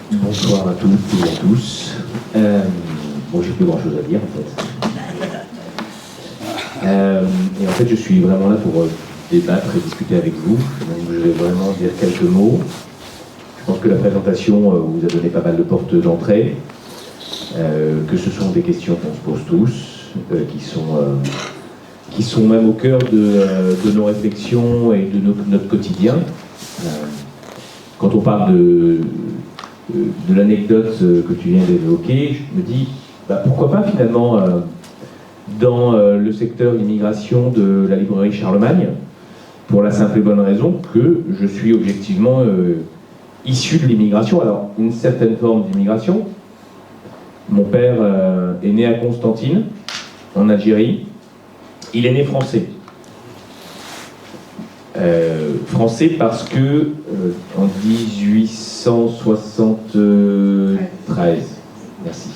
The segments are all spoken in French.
Bonsoir à toutes et à tous. Bon, j'ai plus grand chose à dire en fait. Et en fait, je suis vraiment là pour débattre et discuter avec vous. Donc, je vais vraiment dire quelques mots. Je pense que la présentation vous a donné pas mal de portes d'entrée, que ce sont des questions qu'on se pose tous, qui sont même au cœur de nos réflexions et de notre quotidien. Quand on parle de l'anecdote que tu viens d'évoquer, je me dis, pourquoi pas finalement dans le secteur d'immigration de la librairie Charlemagne, pour la simple et bonne raison que je suis objectivement issu de l'immigration, alors une certaine forme d'immigration. Mon père est né à Constantine, en Algérie. Il est né français. Français parce que en 1873, merci.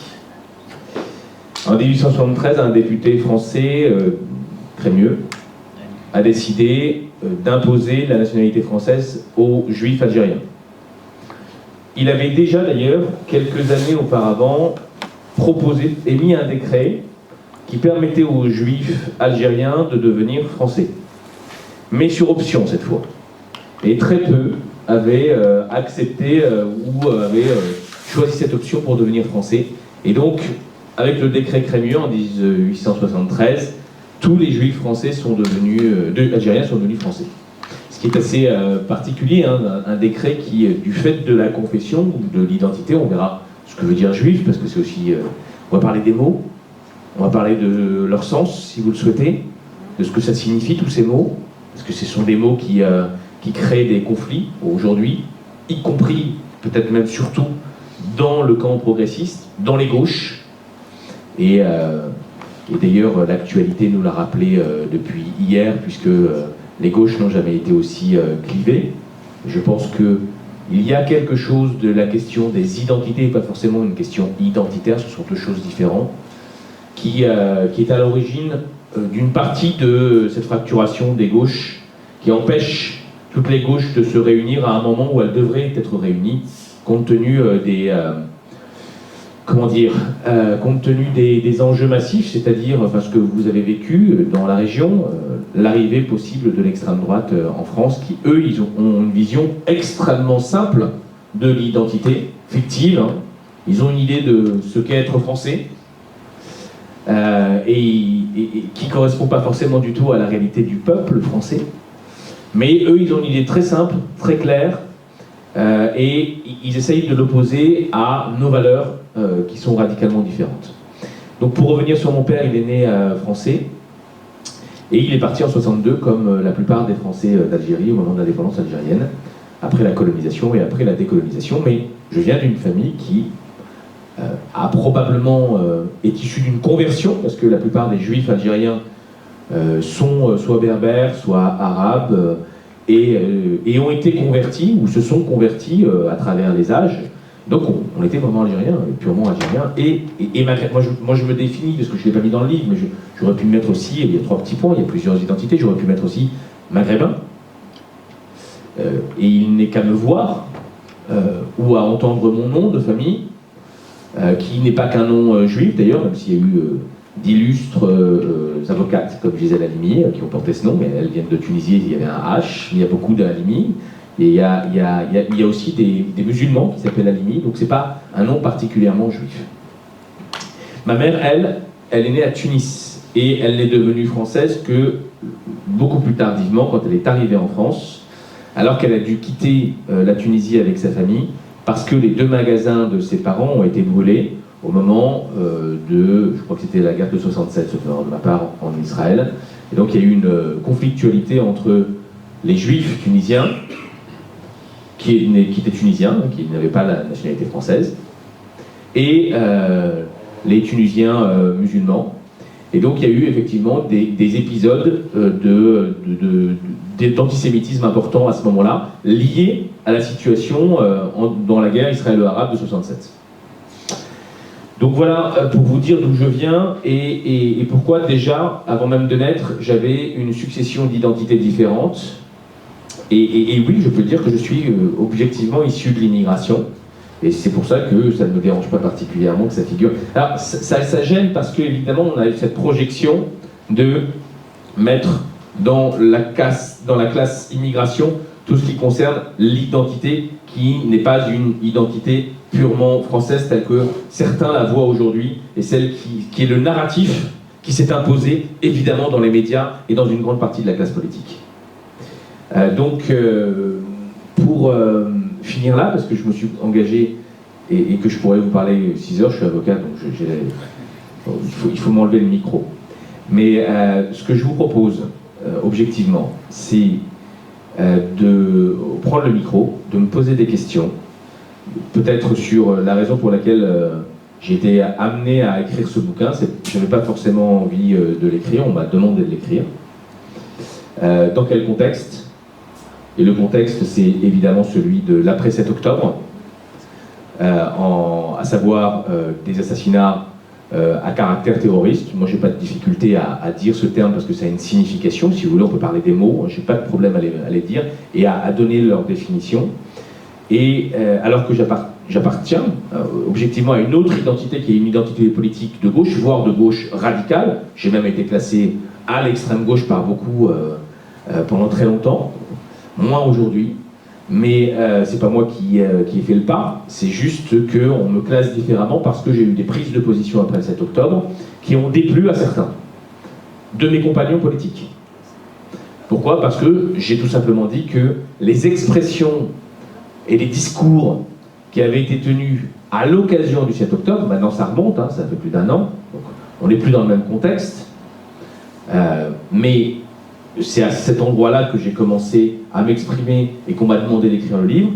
En 1873, un député français, Crémieux, a décidé d'imposer la nationalité française aux Juifs algériens. Il avait déjà d'ailleurs, quelques années auparavant, proposé, émis un décret qui permettait aux Juifs algériens de devenir français. Mais sur option cette fois. Et très peu avaient accepté ou avaient choisi cette option pour devenir français. Et donc, avec le décret Crémieux en 1873, tous les Juifs français algériens sont devenus français. Ce qui est assez particulier, hein, un décret qui, du fait de la confession ou de l'identité, on verra ce que veut dire juif, parce que c'est aussi... on va parler des mots, on va parler de leur sens, si vous le souhaitez, de ce que ça signifie, tous ces mots, parce que ce sont des mots qui créent des conflits aujourd'hui, y compris, peut-être même surtout, dans le camp progressiste, dans les gauches. Et d'ailleurs, l'actualité nous l'a rappelé depuis hier, puisque les gauches n'ont jamais été aussi clivées. Je pense qu'il y a quelque chose de la question des identités, et pas forcément une question identitaire, ce sont deux choses différentes, qui est à l'origine d'une partie de cette fracturation des gauches qui empêche toutes les gauches de se réunir à un moment où elles devraient être réunies, compte tenu des enjeux massifs, c'est-à-dire ce que vous avez vécu dans la région, l'arrivée possible de l'extrême droite en France, qui eux, ils ont une vision extrêmement simple de l'identité fictive. Hein. Ils ont une idée de ce qu'est être français, et qui ne correspond pas forcément du tout à la réalité du peuple français. Mais eux, ils ont une idée très simple, très claire, et ils essayent de l'opposer à nos valeurs qui sont radicalement différentes. Donc pour revenir sur mon père, il est né français, et il est parti en 62, comme la plupart des Français d'Algérie, au moment de l'indépendance algérienne, après la colonisation et après la décolonisation. Mais je viens d'une famille qui a probablement est issue d'une conversion, parce que la plupart des Juifs algériens sont soit berbères, soit arabes, et ont été convertis, ou se sont convertis à travers les âges. Donc on était vraiment algériens, purement algériens. Et moi je me définis, parce que je ne l'ai pas mis dans le livre, mais j'aurais pu me mettre aussi, il y a 3 petits points, il y a plusieurs identités, j'aurais pu mettre aussi maghrébin. Et il n'est qu'à me voir, ou à entendre mon nom de famille, qui n'est pas qu'un nom juif d'ailleurs, même s'il y a eu d'illustres avocates comme Gisèle Halimi qui ont porté ce nom, mais elles viennent de Tunisie, il y avait un H, il y a beaucoup d'Halimi, et il y a aussi des musulmans qui s'appellent Halimi, donc c'est pas un nom particulièrement juif. Ma mère, elle est née à Tunis, et elle n'est devenue française que beaucoup plus tardivement, quand elle est arrivée en France, alors qu'elle a dû quitter la Tunisie avec sa famille, parce que les 2 magasins de ses parents ont été brûlés au moment je crois que c'était la guerre de 67, de ma part, en Israël. Et donc il y a eu une conflictualité entre les Juifs tunisiens, qui étaient tunisiens, qui n'avaient pas la nationalité française, et les Tunisiens musulmans. Et donc il y a eu effectivement des épisodes d'antisémitisme importants à ce moment-là, liés à la situation dans la guerre israélo-arabe de 67. Donc voilà pour vous dire d'où je viens et pourquoi déjà, avant même de naître, j'avais une succession d'identités différentes. Et oui, je peux dire que je suis objectivement issu de l'immigration. Et c'est pour ça que ça ne me dérange pas particulièrement que ça figure. Alors, ça gêne parce qu'évidemment, on a eu cette projection de mettre dans la classe immigration tout ce qui concerne l'identité qui n'est pas une identité purement française telle que certains la voient aujourd'hui et celle qui est le narratif qui s'est imposé évidemment dans les médias et dans une grande partie de la classe politique. Pour finir là, parce que je me suis engagé et que je pourrais vous parler 6 heures, je suis avocat, donc il faut m'enlever le micro. Mais ce que je vous propose, objectivement, c'est de prendre le micro, de me poser des questions, peut-être sur la raison pour laquelle j'ai été amené à écrire ce bouquin. Je n'avais pas forcément envie de l'écrire, on m'a demandé de l'écrire. Dans quel contexte? Et le contexte, c'est évidemment celui de l'après 7 octobre, à savoir des assassinats à caractère terroriste. Moi, j'ai pas de difficulté à dire ce terme parce que ça a une signification. Si vous voulez, on peut parler des mots. J'ai pas de problème à les dire et à donner leur définition. Et alors que j'appartiens objectivement à une autre identité qui est une identité politique de gauche, voire de gauche radicale. J'ai même été classé à l'extrême gauche par beaucoup pendant très longtemps. Moins aujourd'hui. Mais c'est pas moi qui ai fait le pas, c'est juste qu'on me classe différemment parce que j'ai eu des prises de position après le 7 octobre qui ont déplu à certains de mes compagnons politiques. Pourquoi? Parce que j'ai tout simplement dit que les expressions et les discours qui avaient été tenus à l'occasion du 7 octobre, maintenant ça remonte, hein, ça fait plus d'1 an, donc on n'est plus dans le même contexte, mais c'est à cet endroit-là que j'ai commencé à m'exprimer et qu'on m'a demandé d'écrire le livre.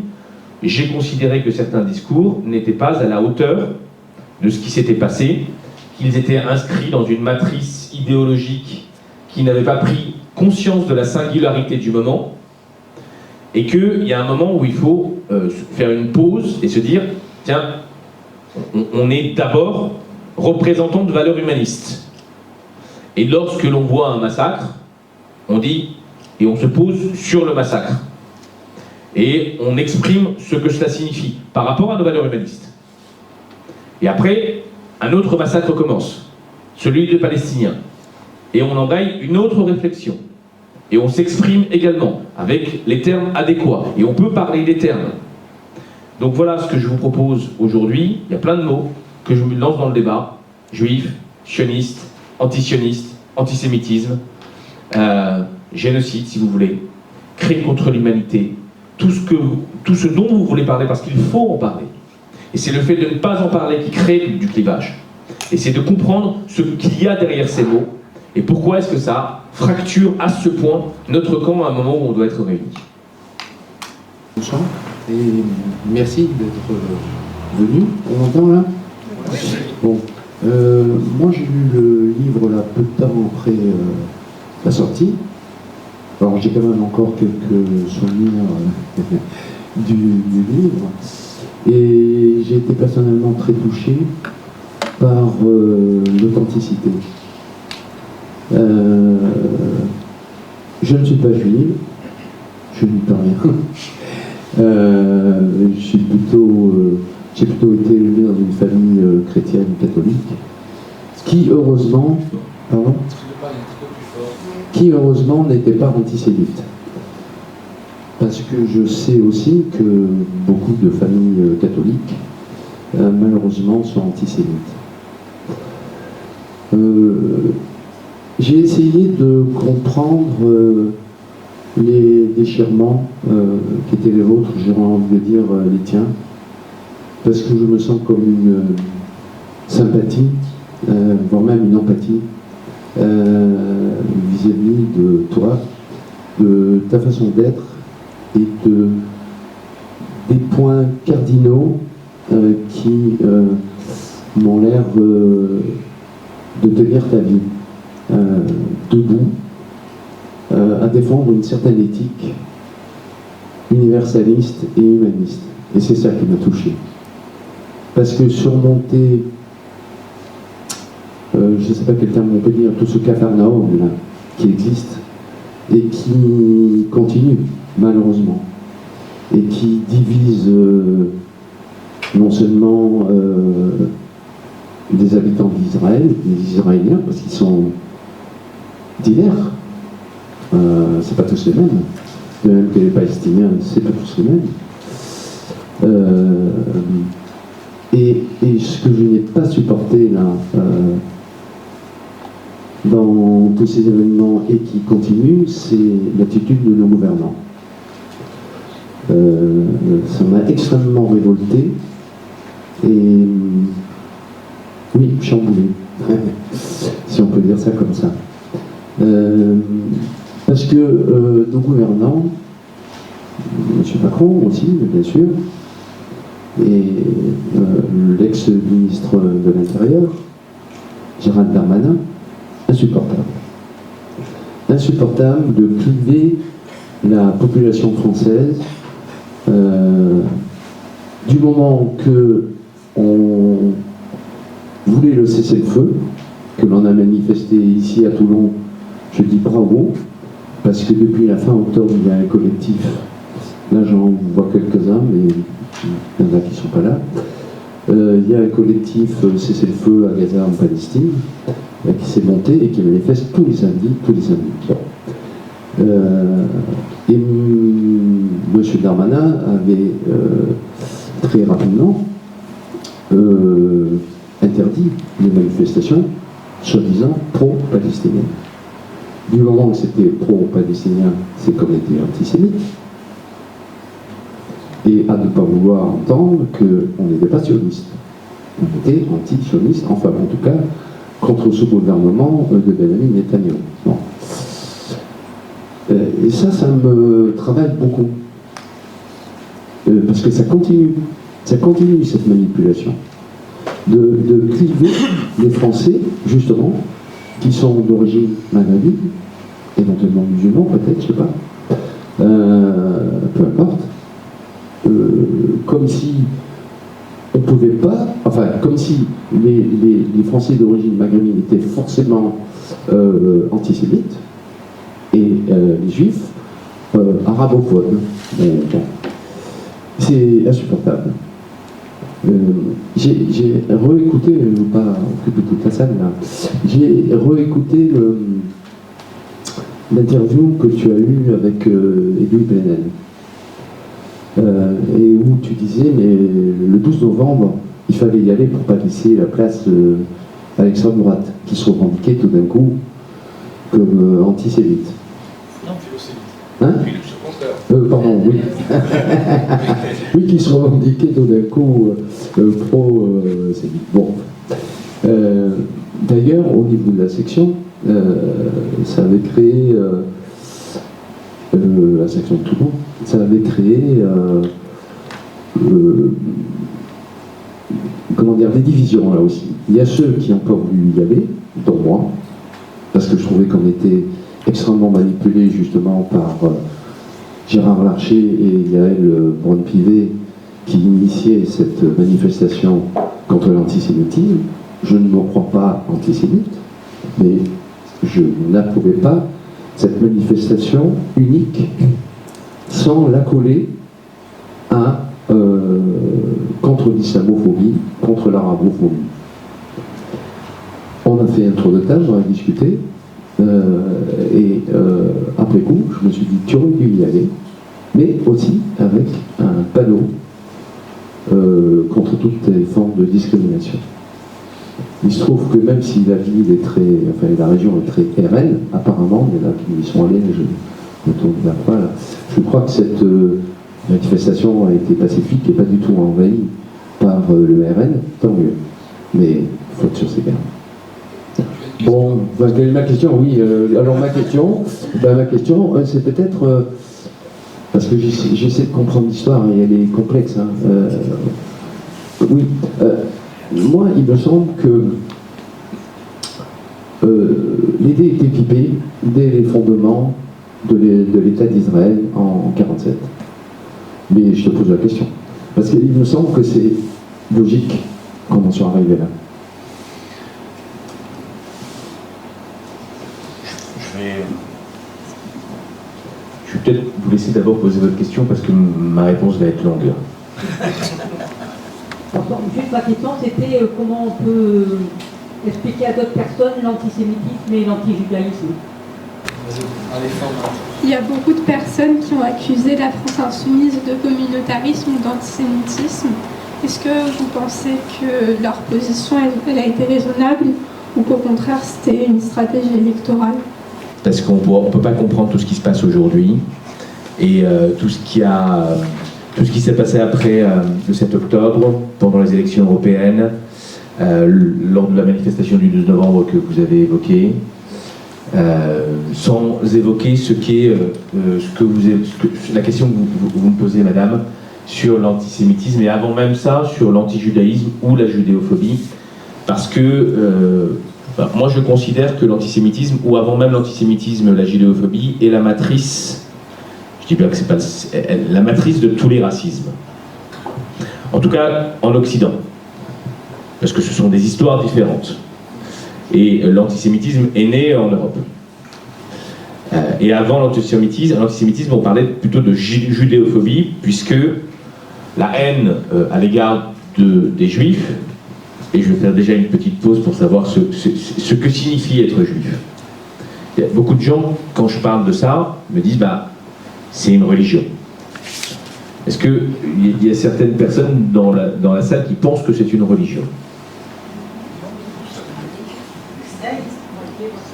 J'ai considéré que certains discours n'étaient pas à la hauteur de ce qui s'était passé, qu'ils étaient inscrits dans une matrice idéologique qui n'avait pas pris conscience de la singularité du moment, et qu'il y a un moment où il faut faire une pause et se dire, tiens, on est d'abord représentant de valeurs humanistes. Et lorsque l'on voit un massacre, on dit, et on se pose sur le massacre. Et on exprime ce que cela signifie par rapport à nos valeurs humanistes. Et après, un autre massacre commence, celui des Palestiniens. Et on engage une autre réflexion. Et on s'exprime également avec les termes adéquats. Et on peut parler des termes. Donc voilà ce que je vous propose aujourd'hui. Il y a plein de mots que je me lance dans le débat. Juif, sioniste, antisioniste, antisémitisme. Génocide, si vous voulez, crime contre l'humanité, tout ce dont vous voulez parler, parce qu'il faut en parler. Et c'est le fait de ne pas en parler qui crée du clivage. Et c'est de comprendre ce qu'il y a derrière ces mots, et pourquoi est-ce que ça fracture à ce point notre camp à un moment où on doit être réunis. Bonsoir, et merci d'être venu. On entend là? Bon, moi j'ai lu le livre là peu de temps après la sortie. Alors j'ai quand même encore quelques souvenirs du livre. Et j'ai été personnellement très touché par l'authenticité. Je ne suis pas juif, je n'y peux rien. J'ai plutôt été élevé dans une famille chrétienne catholique, qui heureusement, n'était pas antisémite. Parce que je sais aussi que beaucoup de familles catholiques, malheureusement, sont antisémites. J'ai essayé de comprendre les déchirements qui étaient les vôtres, j'ai envie de dire les tiens, parce que je me sens comme une sympathie, voire même une empathie, vis-à-vis de toi, de ta façon d'être et des points cardinaux qui m'ont l'air de tenir ta vie debout, à défendre une certaine éthique universaliste et humaniste. Et c'est ça qui m'a touché. Parce que surmonter, je ne sais pas quel terme on peut dire, tout ce capharnaüm là qui existe et qui continue, malheureusement, et qui divise non seulement des habitants d'Israël, des Israéliens, parce qu'ils sont divers, c'est pas tous les mêmes, de même que les Palestiniens, c'est pas tous les mêmes. Et ce que je n'ai pas supporté là, dans tous ces événements et qui continuent, c'est l'attitude de nos gouvernants. Ça m'a extrêmement révolté et oui, chamboulé, si on peut dire ça comme ça. Parce que nos gouvernants, M. Macron aussi, bien sûr, et l'ex-ministre de l'Intérieur, Gérald Darmanin, insupportable. Insupportable de priver la population française du moment que on voulait le cessez-le-feu, que l'on a manifesté ici à Toulon, je dis bravo, parce que depuis la fin octobre, il y a un collectif, là j'en vois quelques-uns, mais il y en a qui ne sont pas là, il y a un collectif cessez-le-feu à Gaza en Palestine, qui s'est monté et qui manifeste tous les samedis. Bon. Et M. Darmanin avait très rapidement interdit les manifestations soi-disant pro-palestiniennes. Du moment où c'était pro-palestinien, c'est qu'on était antisémite. Et à ne pas vouloir entendre qu'on n'était pas sioniste. On était anti-sioniste, enfin en tout cas, contre ce gouvernement de Benjamin Netanyahu. Bon. Et ça me travaille beaucoup. Parce que ça continue cette manipulation. De priver les Français, justement, qui sont d'origine maghrébine, éventuellement musulmans, peut-être, je ne sais pas, peu importe, comme si on ne pouvait pas, enfin, comme si les Français d'origine maghrébine étaient forcément antisémites, et les Juifs arabophobes. Bon. C'est insupportable. J'ai réécouté, je ne veux pas occuper toute la salle là, j'ai réécouté l'interview que tu as eue avec Edoui Plenel, et où tu disais, mais le 12 novembre, il fallait y aller pour pas laisser la place à l'extrême droite, qui se revendiquait tout d'un coup comme antisémite. Non, philosémite. Hein? Pardon, oui. Oui, qui se revendiquait tout d'un coup pro-sémite. Bon. D'ailleurs, au niveau de la section, ça avait créé, la section de Toulon, ça avait créé, comment dire, des divisions là aussi. Il y a ceux qui n'ont pas voulu y aller, dont moi, parce que je trouvais qu'on était extrêmement manipulés justement par Gérard Larcher et Yael Braun-Pivet qui initiaient cette manifestation contre l'antisémitisme. Je ne me crois pas antisémite, mais je n'approuvais pas cette manifestation unique sans l'accoler à contre l'islamophobie, contre l'arabophobie. On a fait un tour de table, on a discuté, et après coup, je me suis dit, tu aurais dû y aller, mais aussi avec un panneau contre toutes les formes de discrimination. Il se trouve que même si la ville est très, enfin la région est très RN, apparemment, il y en a qui y sont allés, je me tourne vers toi là. Je crois que cette manifestation a été pacifique et pas du tout envahie par le RN, tant mieux. Mais il faut être sur ses gardes. Bon, quelle est ma question? Oui, alors ma question, c'est peut-être, parce que j'essaie de comprendre l'histoire et elle est complexe. Hein, oui, moi, il me semble que l'idée est équipée dès les fondements de l'État d'Israël en 1947. Mais je te pose la question. Parce qu'il me semble que c'est logique qu'on en soit arrivé là. Je vais peut-être vous laisser d'abord poser votre question parce que ma réponse va être longue. Juste ma question, c'était comment on peut expliquer à d'autres personnes l'antisémitisme et l'antijudaïsme. Il y a beaucoup de personnes qui ont accusé la France insoumise de communautarisme ou d'antisémitisme. Est-ce que vous pensez que leur position elle a été raisonnable ou qu'au contraire c'était une stratégie électorale? Parce qu'on ne peut pas comprendre tout ce qui se passe aujourd'hui et tout ce qui s'est passé après le 7 octobre, pendant les élections européennes, lors de la manifestation du 12 novembre que vous avez évoquée, sans évoquer la question que vous me posez, madame, sur l'antisémitisme, et avant même ça, sur l'antijudaïsme ou la judéophobie, parce que moi je considère que l'antisémitisme, ou avant même l'antisémitisme, la judéophobie, est la matrice, je dis bien que c'est pas la matrice de tous les racismes. En tout cas, en Occident. Parce que ce sont des histoires différentes. Et l'antisémitisme est né en Europe. Et avant l'antisémitisme, on parlait plutôt de judéophobie, puisque la haine à l'égard des juifs, et je vais faire déjà une petite pause pour savoir ce que signifie être juif. Il y a beaucoup de gens, quand je parle de ça, me disent c'est une religion. Est-ce qu'il y a certaines personnes dans la salle qui pensent que c'est une religion?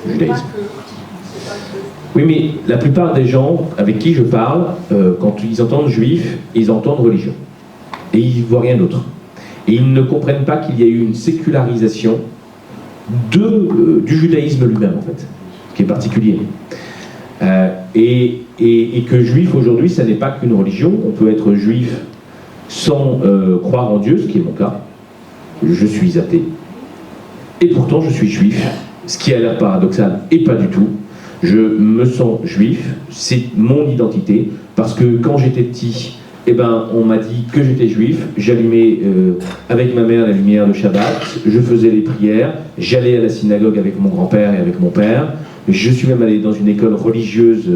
Judaïsme. Oui, mais la plupart des gens avec qui je parle, quand ils entendent juif, ils entendent religion. Et ils ne voient rien d'autre. Et ils ne comprennent pas qu'il y a eu une sécularisation du judaïsme lui-même, en fait, qui est particulier. Et que juif, aujourd'hui, ça n'est pas qu'une religion. On peut être juif sans croire en Dieu, ce qui est mon cas. Je suis athée. Et pourtant, je suis juif. Ce qui a l'air paradoxal, et pas du tout. Je me sens juif, c'est mon identité, parce que quand j'étais petit, on m'a dit que j'étais juif, j'allumais avec ma mère la lumière de Shabbat, je faisais les prières, j'allais à la synagogue avec mon grand-père et avec mon père, je suis même allé dans une école religieuse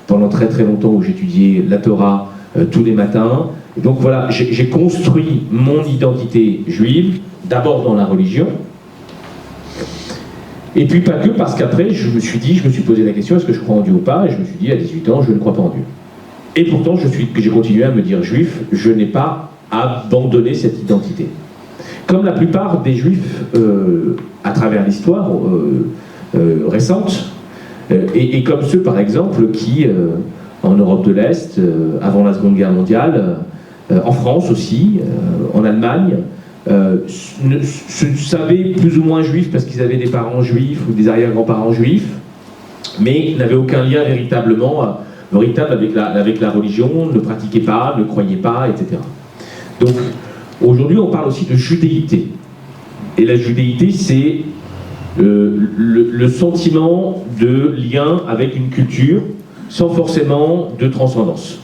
pendant très très longtemps où j'étudiais la Torah tous les matins. Et donc voilà, j'ai construit mon identité juive, d'abord dans la religion, et puis pas que, parce qu'après, je me suis posé la question, est-ce que je crois en Dieu ou pas? Et je me suis dit, à 18 ans, je ne crois pas en Dieu. Et pourtant, j'ai continué à me dire juif, je n'ai pas abandonné cette identité. Comme la plupart des juifs, à travers l'histoire récente, et comme ceux, par exemple, qui, en Europe de l'Est, avant la Seconde Guerre mondiale, en France aussi, en Allemagne, se savaient plus ou moins juifs parce qu'ils avaient des parents juifs ou des arrière-grands-parents juifs, mais n'avaient aucun lien véritable avec la religion, ne pratiquaient pas, ne croyaient pas, etc. Donc aujourd'hui on parle aussi de judéité. Et la judéité, c'est le sentiment de lien avec une culture sans forcément de transcendance.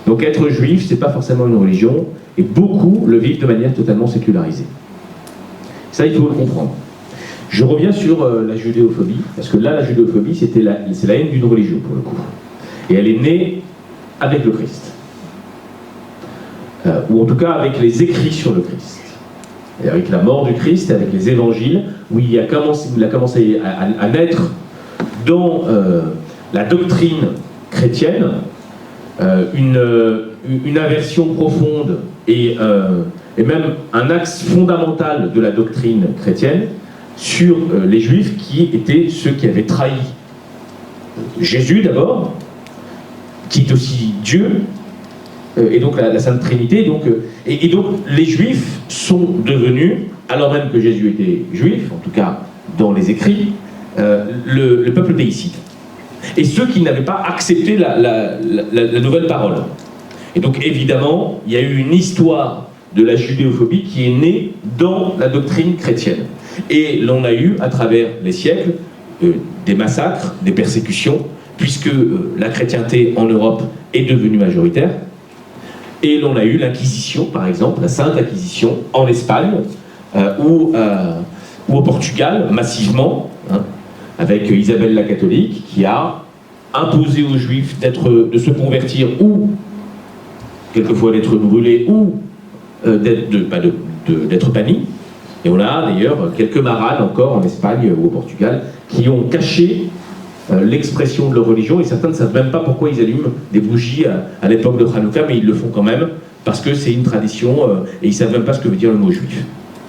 Donc être juif, c'est pas forcément une religion, et beaucoup le vivent de manière totalement sécularisée. Ça, il faut le comprendre. Je reviens sur la judéophobie, parce que là, la judéophobie, c'est la haine d'une religion, pour le coup. Et elle est née avec le Christ. Ou en tout cas avec les écrits sur le Christ. Et avec la mort du Christ, avec les évangiles, où il a commencé à naître dans la doctrine chrétienne, une aversion profonde et même un axe fondamental de la doctrine chrétienne sur les Juifs qui étaient ceux qui avaient trahi Jésus d'abord, qui est aussi Dieu, et donc la Sainte Trinité. Donc les Juifs sont devenus, alors même que Jésus était juif, en tout cas dans les écrits, le peuple déicide. Et ceux qui n'avaient pas accepté la nouvelle parole. Et donc évidemment, il y a eu une histoire de la judéophobie qui est née dans la doctrine chrétienne. Et l'on a eu, à travers les siècles, des massacres, des persécutions, puisque la chrétienté en Europe est devenue majoritaire. Et l'on a eu l'Inquisition, par exemple, la Sainte Inquisition, en Espagne, ou au Portugal, massivement, avec Isabelle la catholique, qui a imposé aux Juifs de se convertir ou quelquefois d'être brûlés ou d'être bannis. Et on a d'ailleurs quelques marades encore en Espagne ou au Portugal qui ont caché l'expression de leur religion, et certains ne savent même pas pourquoi ils allument des bougies à l'époque de Hanouka, mais ils le font quand même parce que c'est une tradition et ils ne savent même pas ce que veut dire le mot juif.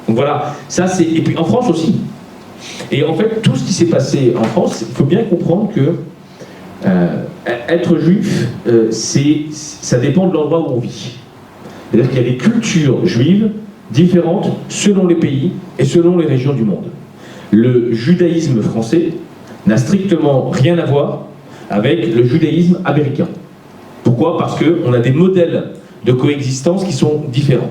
Donc voilà, ça c'est... Et puis en France aussi. Et en fait, tout ce qui s'est passé en France, il faut bien comprendre que être juif, ça dépend de l'endroit où on vit. C'est-à-dire qu'il y a des cultures juives différentes selon les pays et selon les régions du monde. Le judaïsme français n'a strictement rien à voir avec le judaïsme américain. Pourquoi ? Parce qu'on a des modèles de coexistence qui sont différents.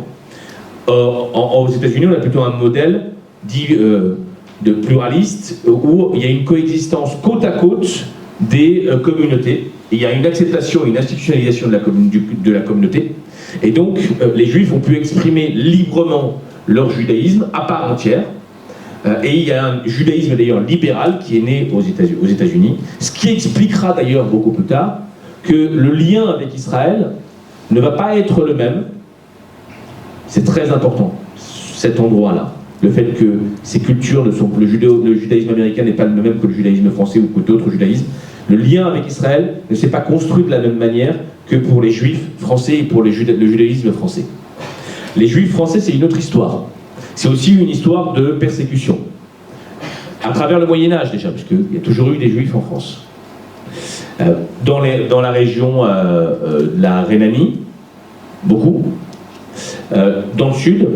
Aux États-Unis, on a plutôt un modèle dit de pluraliste où il y a une coexistence côte à côte des communautés. Et il y a une acceptation et une institutionnalisation de la communauté. Et donc, les Juifs ont pu exprimer librement leur judaïsme à part entière. Et il y a un judaïsme d'ailleurs libéral qui est né aux États-Unis, ce qui expliquera d'ailleurs beaucoup plus tard que le lien avec Israël ne va pas être le même. C'est très important, cet endroit-là. Le fait que ces cultures ne sont le judaïsme américain n'est pas le même que le judaïsme français ou que d'autres judaïsmes. Le lien avec Israël ne s'est pas construit de la même manière que pour les Juifs français et pour le judaïsme français. Les Juifs français, c'est une autre histoire. C'est aussi une histoire de persécution. À travers le Moyen-Âge déjà, puisqu'il y a toujours eu des Juifs en France. Dans la région de la Rhénanie, beaucoup. Dans le sud,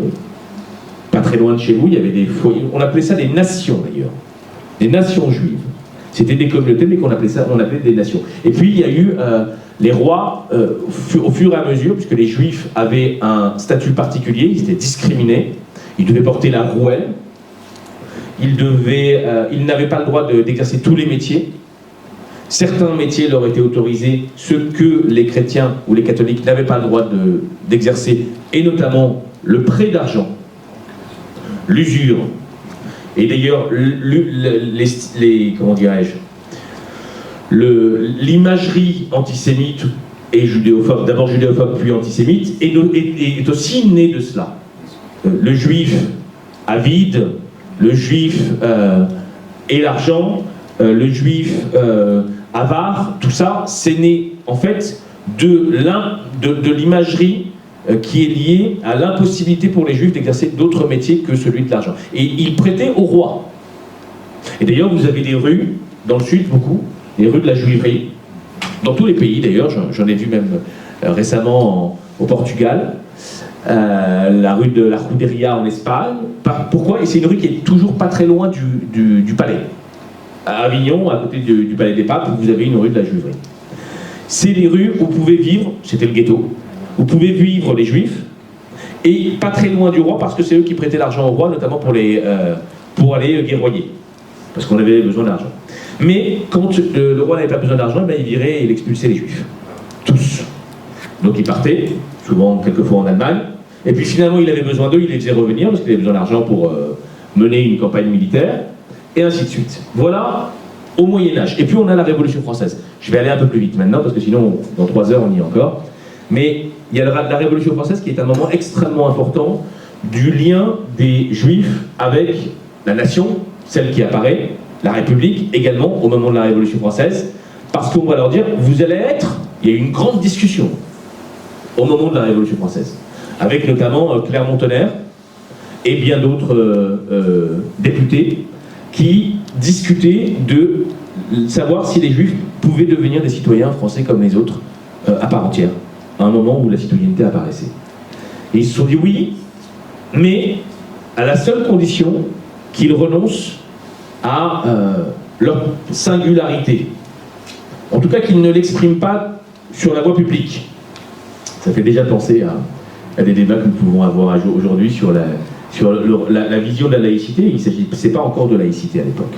pas très loin de chez vous, il y avait des foyers. On appelait ça des nations d'ailleurs. Des nations juives. C'était des communautés, mais on appelait des nations. Et puis il y a eu les rois, au fur et à mesure, puisque les Juifs avaient un statut particulier, ils étaient discriminés. Ils devaient porter la rouelle. Ils n'avaient pas le droit d'exercer tous les métiers. Certains métiers leur étaient autorisés, ceux que les chrétiens ou les catholiques n'avaient pas le droit d'exercer, et notamment le prêt d'argent, l'usure. Et d'ailleurs, comment dirais-je, l'imagerie antisémite et judéophobe, d'abord judéophobe puis antisémite, est aussi née de cela. Le juif avide, le juif et l'argent, le juif avare, tout ça, c'est né en fait de l'imagerie qui est liée à l'impossibilité pour les juifs d'exercer d'autres métiers que celui de l'argent. Et ils prêtaient au roi. Et d'ailleurs, vous avez des rues, dans le sud beaucoup, des rues de la juiverie, dans tous les pays d'ailleurs, j'en ai vu même récemment au Portugal, la rue de la Juderia en Espagne. Pourquoi ? Et c'est une rue qui est toujours pas très loin du palais. À Avignon, à côté du palais des papes, vous avez une rue de la juiverie. C'est les rues où pouvaient vivre, c'était le ghetto, où pouvaient vivre les juifs, et pas très loin du roi, parce que c'est eux qui prêtaient l'argent au roi, notamment pour aller guerroyer, parce qu'on avait besoin d'argent. Mais quand le roi n'avait pas besoin d'argent, il virait et il expulsait les juifs. Tous. Donc ils partaient, souvent quelquefois en Allemagne, et puis finalement il avait besoin d'eux, il les faisait revenir, parce qu'il avait besoin d'argent pour mener une campagne militaire, et ainsi de suite. Voilà au Moyen-Âge. Et puis on a la Révolution française. Je vais aller un peu plus vite maintenant, parce que sinon, dans 3 heures, on y est encore. Mais il y a la Révolution française qui est un moment extrêmement important du lien des Juifs avec la nation, celle qui apparaît, la République également au moment de la Révolution française, parce qu'on va leur dire, vous allez être, il y a eu une grande discussion au moment de la Révolution française, avec notamment Clermont-Tonnerre et bien d'autres députés qui discutaient de savoir si les Juifs pouvaient devenir des citoyens français comme les autres à part entière, à un moment où la citoyenneté apparaissait. Et ils se sont dit oui, mais à la seule condition qu'ils renoncent à leur singularité. En tout cas, qu'ils ne l'expriment pas sur la voie publique. Ça fait déjà penser à des débats que nous pouvons avoir aujourd'hui sur la vision de la laïcité. Il ne s'agissait pas encore de laïcité à l'époque.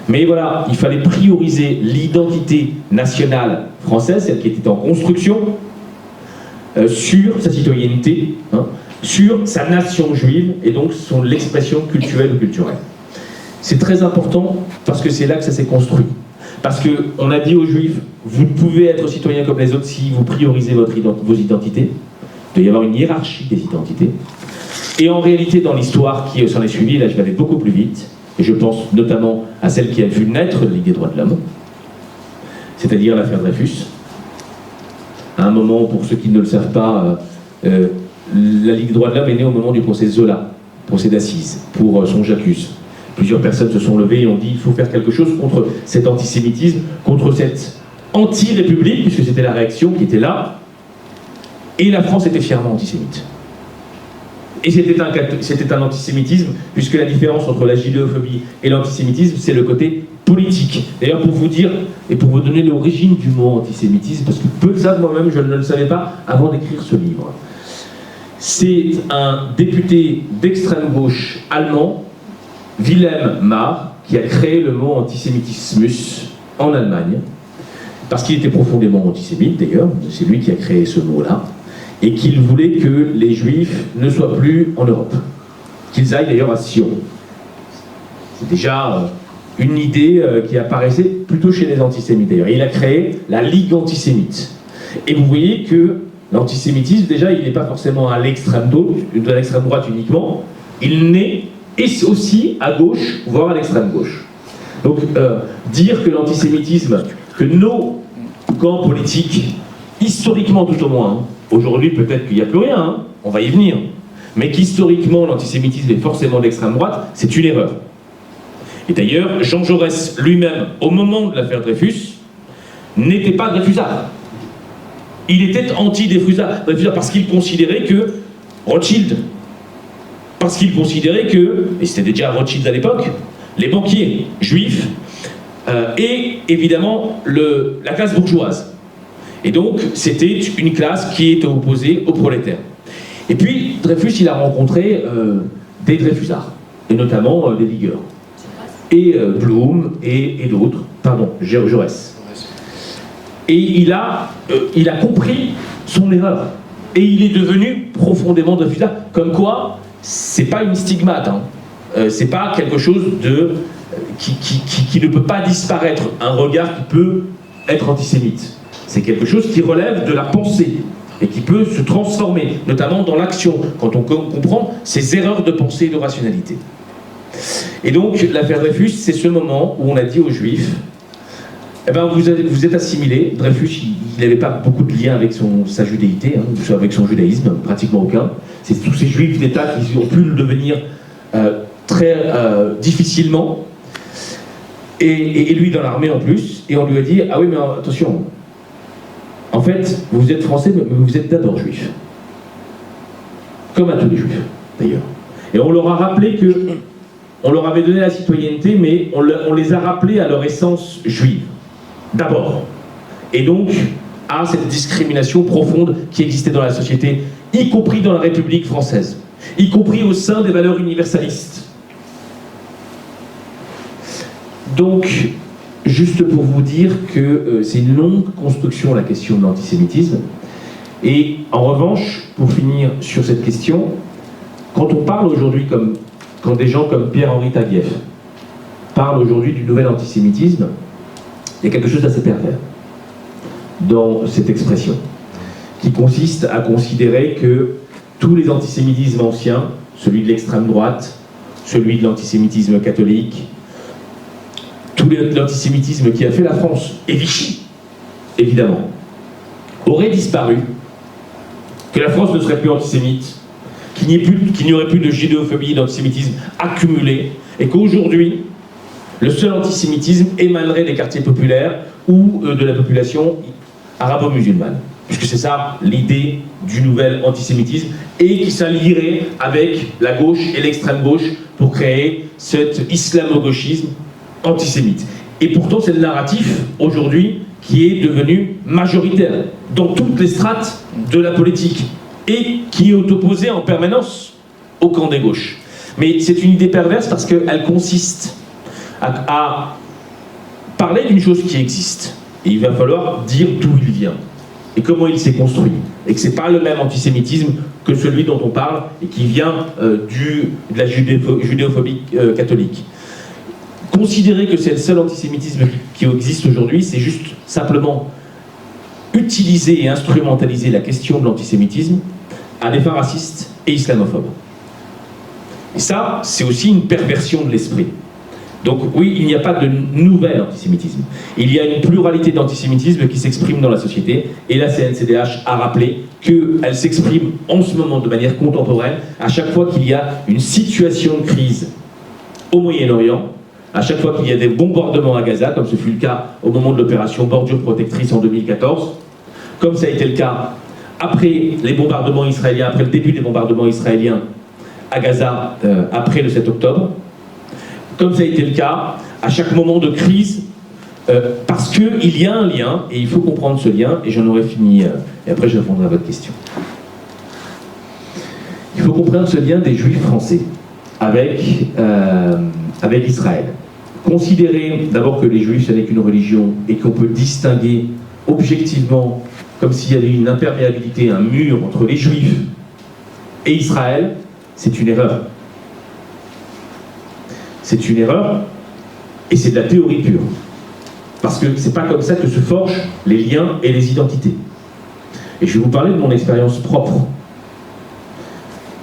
Mais voilà, il fallait prioriser l'identité nationale française, celle qui était en construction, sur sa citoyenneté, sur sa nation juive, et donc sur l'expression culturelle ou culturelle. C'est très important parce que c'est là que ça s'est construit. Parce qu'on a dit aux Juifs, vous ne pouvez être citoyens comme les autres si vous priorisez vos identités. doit y avoir une hiérarchie des identités. Et en réalité, dans l'histoire qui s'en est suivie, là je vais aller beaucoup plus vite, et je pense notamment à celle qui a vu naître la Ligue des droits de l'homme, c'est-à-dire l'affaire Dreyfus. À un moment, pour ceux qui ne le savent pas, la Ligue des droits de l'homme est née au moment du procès Zola, procès d'assises, pour son J'accuse. Plusieurs personnes se sont levées et ont dit il faut faire quelque chose contre cet antisémitisme, contre cette anti-république, puisque c'était la réaction qui était là, et la France était fièrement antisémite. Et c'était un antisémitisme, puisque la différence entre la judéophobie et l'antisémitisme, c'est le côté politique. D'ailleurs, pour vous dire, et pour vous donner l'origine du mot antisémitisme, parce que peu de ça, moi-même, je ne le savais pas avant d'écrire ce livre. C'est un député d'extrême gauche allemand, Wilhelm Marr, qui a créé le mot antisémitismus en Allemagne, parce qu'il était profondément antisémite d'ailleurs, c'est lui qui a créé ce mot-là, et qu'il voulait que les Juifs ne soient plus en Europe, qu'ils aillent d'ailleurs à Sion. C'est déjà une idée qui apparaissait plutôt chez les antisémites d'ailleurs. Il a créé la Ligue antisémite. Et vous voyez que l'antisémitisme, déjà, il n'est pas forcément à l'extrême droite uniquement, il naît et aussi à gauche, voire à l'extrême gauche. Donc, dire que l'antisémitisme, que nos camps politiques, historiquement tout au moins, aujourd'hui peut-être qu'il n'y a plus rien, on va y venir, mais qu'historiquement l'antisémitisme est forcément d'extrême droite, c'est une erreur. Et d'ailleurs, Jean Jaurès lui-même, au moment de l'affaire Dreyfus, n'était pas Dreyfusard. Il était anti-Dreyfusard, parce qu'il considérait que Rothschild, parce qu'il considérait que, et c'était déjà Rothschild à l'époque, les banquiers juifs, et évidemment la classe bourgeoise. Et donc, c'était une classe qui était opposée aux prolétaires. Et puis, Dreyfus, il a rencontré des Dreyfusards, et notamment des ligueurs. Et Blum, et d'autres, pardon, Jaurès. Et il a compris son erreur. Et il est devenu profondément Dreyfusard. Comme quoi, c'est pas une stigmate, c'est pas quelque chose qui ne peut pas disparaître, un regard qui peut être antisémite. C'est quelque chose qui relève de la pensée et qui peut se transformer, notamment dans l'action, quand on comprend ces erreurs de pensée et de rationalité. Et donc, l'affaire Dreyfus, c'est ce moment où on a dit aux Juifs, eh ben, vous êtes assimilés. Dreyfus, il n'avait pas beaucoup de liens avec sa judéité, avec son judaïsme, pratiquement aucun. C'est tous ces Juifs d'État qui ont pu le devenir très difficilement. Et lui dans l'armée en plus. Et on lui a dit, ah oui, mais attention, en fait, vous êtes français, mais vous êtes d'abord juif. Comme à tous les juifs, d'ailleurs. Et on leur a rappelé que on leur avait donné la citoyenneté, mais on les a rappelés à leur essence juive, d'abord. Et donc, à cette discrimination profonde qui existait dans la société, y compris dans la République française, y compris au sein des valeurs universalistes. Donc, juste pour vous dire que c'est une longue construction, la question de l'antisémitisme. Et en revanche, pour finir sur cette question, quand on parle aujourd'hui, quand des gens comme Pierre-Henri Taguieff parlent aujourd'hui du nouvel antisémitisme, il y a quelque chose d'assez pervers dans cette expression, qui consiste à considérer que tous les antisémitismes anciens, celui de l'extrême droite, celui de l'antisémitisme catholique, tout l'antisémitisme qui a fait la France, et Vichy, évidemment, aurait disparu, que la France ne serait plus antisémite, qu'il n'y aurait plus de judéophobie et d'antisémitisme accumulé, et qu'aujourd'hui, le seul antisémitisme émanerait des quartiers populaires ou de la population arabo-musulmane. Puisque c'est ça l'idée du nouvel antisémitisme, et qui s'allierait avec la gauche et l'extrême gauche pour créer cet islamo-gauchisme antisémite. Et pourtant, c'est le narratif, aujourd'hui, qui est devenu majoritaire dans toutes les strates de la politique, et qui est opposé en permanence au camp des gauches. Mais c'est une idée perverse parce qu'elle consiste à parler d'une chose qui existe. Et il va falloir dire d'où il vient et comment il s'est construit. Et que ce n'est pas le même antisémitisme que celui dont on parle et qui vient de la judéophobie catholique. Considérer que c'est le seul antisémitisme qui existe aujourd'hui, c'est juste simplement utiliser et instrumentaliser la question de l'antisémitisme à des fins racistes et islamophobes. Et ça, c'est aussi une perversion de l'esprit. Donc oui, il n'y a pas de nouvel antisémitisme. Il y a une pluralité d'antisémitisme qui s'exprime dans la société, et la CNCDH a rappelé qu'elle s'exprime en ce moment de manière contemporaine, à chaque fois qu'il y a une situation de crise au Moyen-Orient, à chaque fois qu'il y a des bombardements à Gaza, comme ce fut le cas au moment de l'opération Bordure Protectrice en 2014, comme ça a été le cas après les bombardements israéliens, après le début des bombardements israéliens à Gaza, après le 7 octobre, comme ça a été le cas à chaque moment de crise, parce qu'il y a un lien, et il faut comprendre ce lien, et j'en aurai fini, et après je répondrai à votre question. Il faut comprendre ce lien des Juifs français avec Israël. Considérer d'abord que les Juifs, ce n'est qu'une religion, et qu'on peut distinguer objectivement, comme s'il y avait une imperméabilité, un mur entre les Juifs et Israël, c'est une erreur. C'est une erreur, et c'est de la théorie pure. Parce que c'est pas comme ça que se forgent les liens et les identités. Et je vais vous parler de mon expérience propre.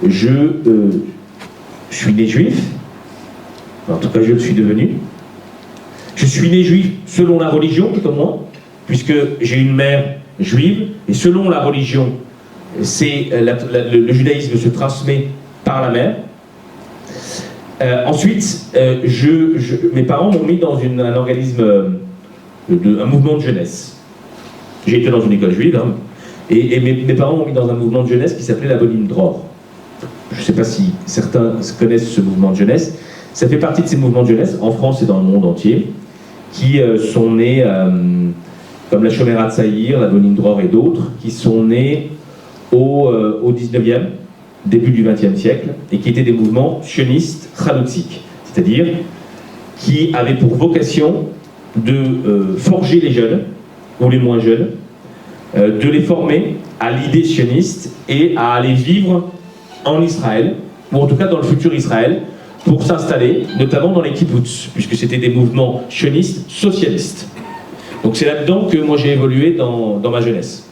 Je suis né juif, en tout cas je le suis devenu. Je suis né juif selon la religion, comme moi, puisque j'ai une mère juive, et selon la religion, le judaïsme se transmet par la mère. Ensuite, mes parents m'ont mis dans un organisme, un mouvement de jeunesse. J'ai été dans une école juive, hein, et mes parents m'ont mis dans un mouvement de jeunesse qui s'appelait la Boline Dror. Je ne sais pas si certains connaissent ce mouvement de jeunesse. Ça fait partie de ces mouvements de jeunesse, en France et dans le monde entier, qui sont nés, comme la Shomerat Saïr, la Boline Dror et d'autres, qui sont nés au 19e, début du XXe siècle, et qui étaient des mouvements sionistes chaloutziques, c'est-à-dire qui avaient pour vocation de forger les jeunes, ou les moins jeunes, de les former à l'idée sioniste et à aller vivre en Israël, ou en tout cas dans le futur Israël, pour s'installer, notamment dans les kibbutz, puisque c'était des mouvements sionistes socialistes. Donc c'est là-dedans que moi j'ai évolué dans ma jeunesse,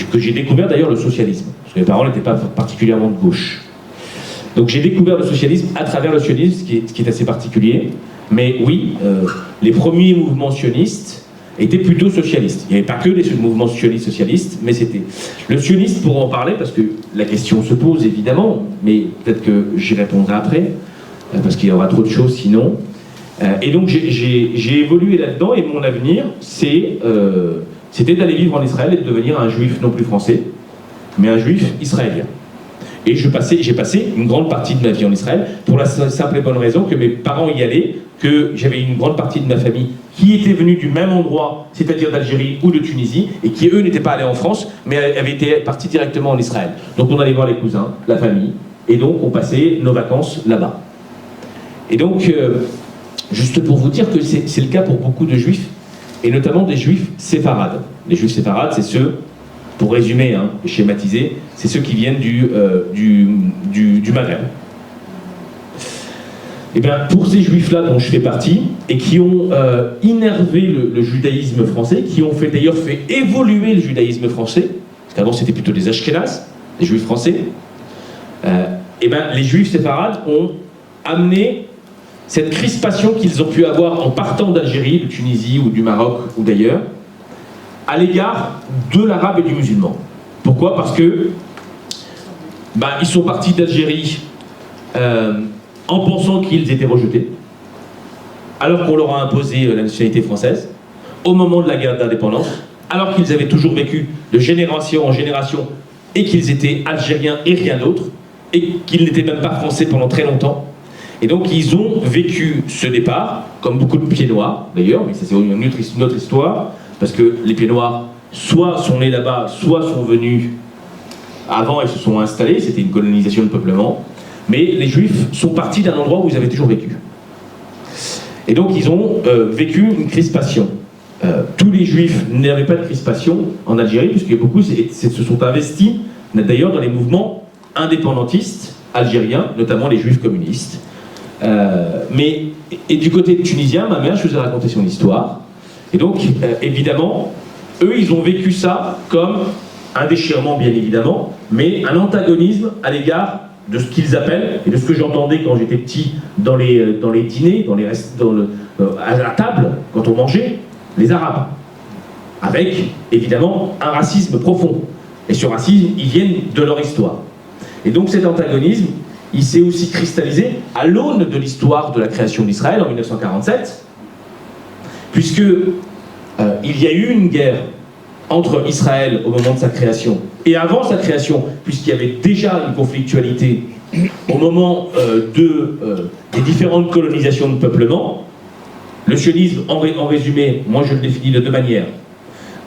que j'ai découvert d'ailleurs le socialisme, parce que mes parents n'étaient pas particulièrement de gauche. Donc j'ai découvert le socialisme à travers le sionisme, ce qui est assez particulier, mais oui, les premiers mouvements sionistes étaient plutôt socialistes. Il n'y avait pas que des mouvements sionistes socialistes, mais c'était... Le sioniste, pour en parler, parce que la question se pose évidemment, mais peut-être que j'y répondrai après, parce qu'il y aura trop de choses sinon. Et donc j'ai évolué là-dedans, et mon avenir, c'était d'aller vivre en Israël et de devenir un juif non plus français, mais un juif israélien. Et j'ai passé une grande partie de ma vie en Israël, pour la simple et bonne raison que mes parents y allaient, que j'avais une grande partie de ma famille qui était venue du même endroit, c'est-à-dire d'Algérie ou de Tunisie, et qui eux n'étaient pas allés en France, mais avaient été partis directement en Israël. Donc on allait voir les cousins, la famille, et donc on passait nos vacances là-bas. Et donc, juste pour vous dire que c'est le cas pour beaucoup de juifs, et notamment des juifs séfarades. Les juifs séfarades, c'est ceux, pour résumer et schématiser, c'est ceux qui viennent du Maghreb. Et bien, pour ces juifs-là dont je fais partie, et qui ont innervé le judaïsme français, qui ont d'ailleurs fait évoluer le judaïsme français, parce qu'avant c'était plutôt des Ashkénazes, des juifs français, et bien les juifs séfarades ont amené cette crispation qu'ils ont pu avoir en partant d'Algérie, de Tunisie ou du Maroc ou d'ailleurs, à l'égard de l'arabe et du musulman. Pourquoi ? Parce que ils sont partis d'Algérie en pensant qu'ils étaient rejetés, alors qu'on leur a imposé la nationalité française, au moment de la guerre d'indépendance, alors qu'ils avaient toujours vécu de génération en génération, et qu'ils étaient algériens et rien d'autre, et qu'ils n'étaient même pas français pendant très longtemps. Et donc ils ont vécu ce départ, comme beaucoup de pieds noirs d'ailleurs, mais ça c'est une autre histoire, parce que les pieds noirs, soit sont nés là-bas, soit sont venus avant et se sont installés, c'était une colonisation de peuplement, mais les juifs sont partis d'un endroit où ils avaient toujours vécu. Et donc ils ont vécu une crispation. Tous les juifs n'avaient pas de crispation en Algérie, puisque beaucoup se sont investis, d'ailleurs, dans les mouvements indépendantistes algériens, notamment les juifs communistes. Et du côté tunisien, ma mère, je vous ai raconté son histoire. Et donc, évidemment, eux, ils ont vécu ça comme un déchirement bien évidemment, mais un antagonisme à l'égard de ce qu'ils appellent, et de ce que j'entendais quand j'étais petit dans les dîners, à la table, quand on mangeait, les Arabes. Avec, évidemment, un racisme profond. Et ce racisme, il vient de leur histoire. Et donc cet antagonisme, il s'est aussi cristallisé à l'aune de l'histoire de la création d'Israël en 1947, puisque il y a eu une guerre entre Israël au moment de sa création et avant sa création, puisqu'il y avait déjà une conflictualité au moment des différentes colonisations de peuplement. Le sionisme, en résumé, moi je le définis de deux manières.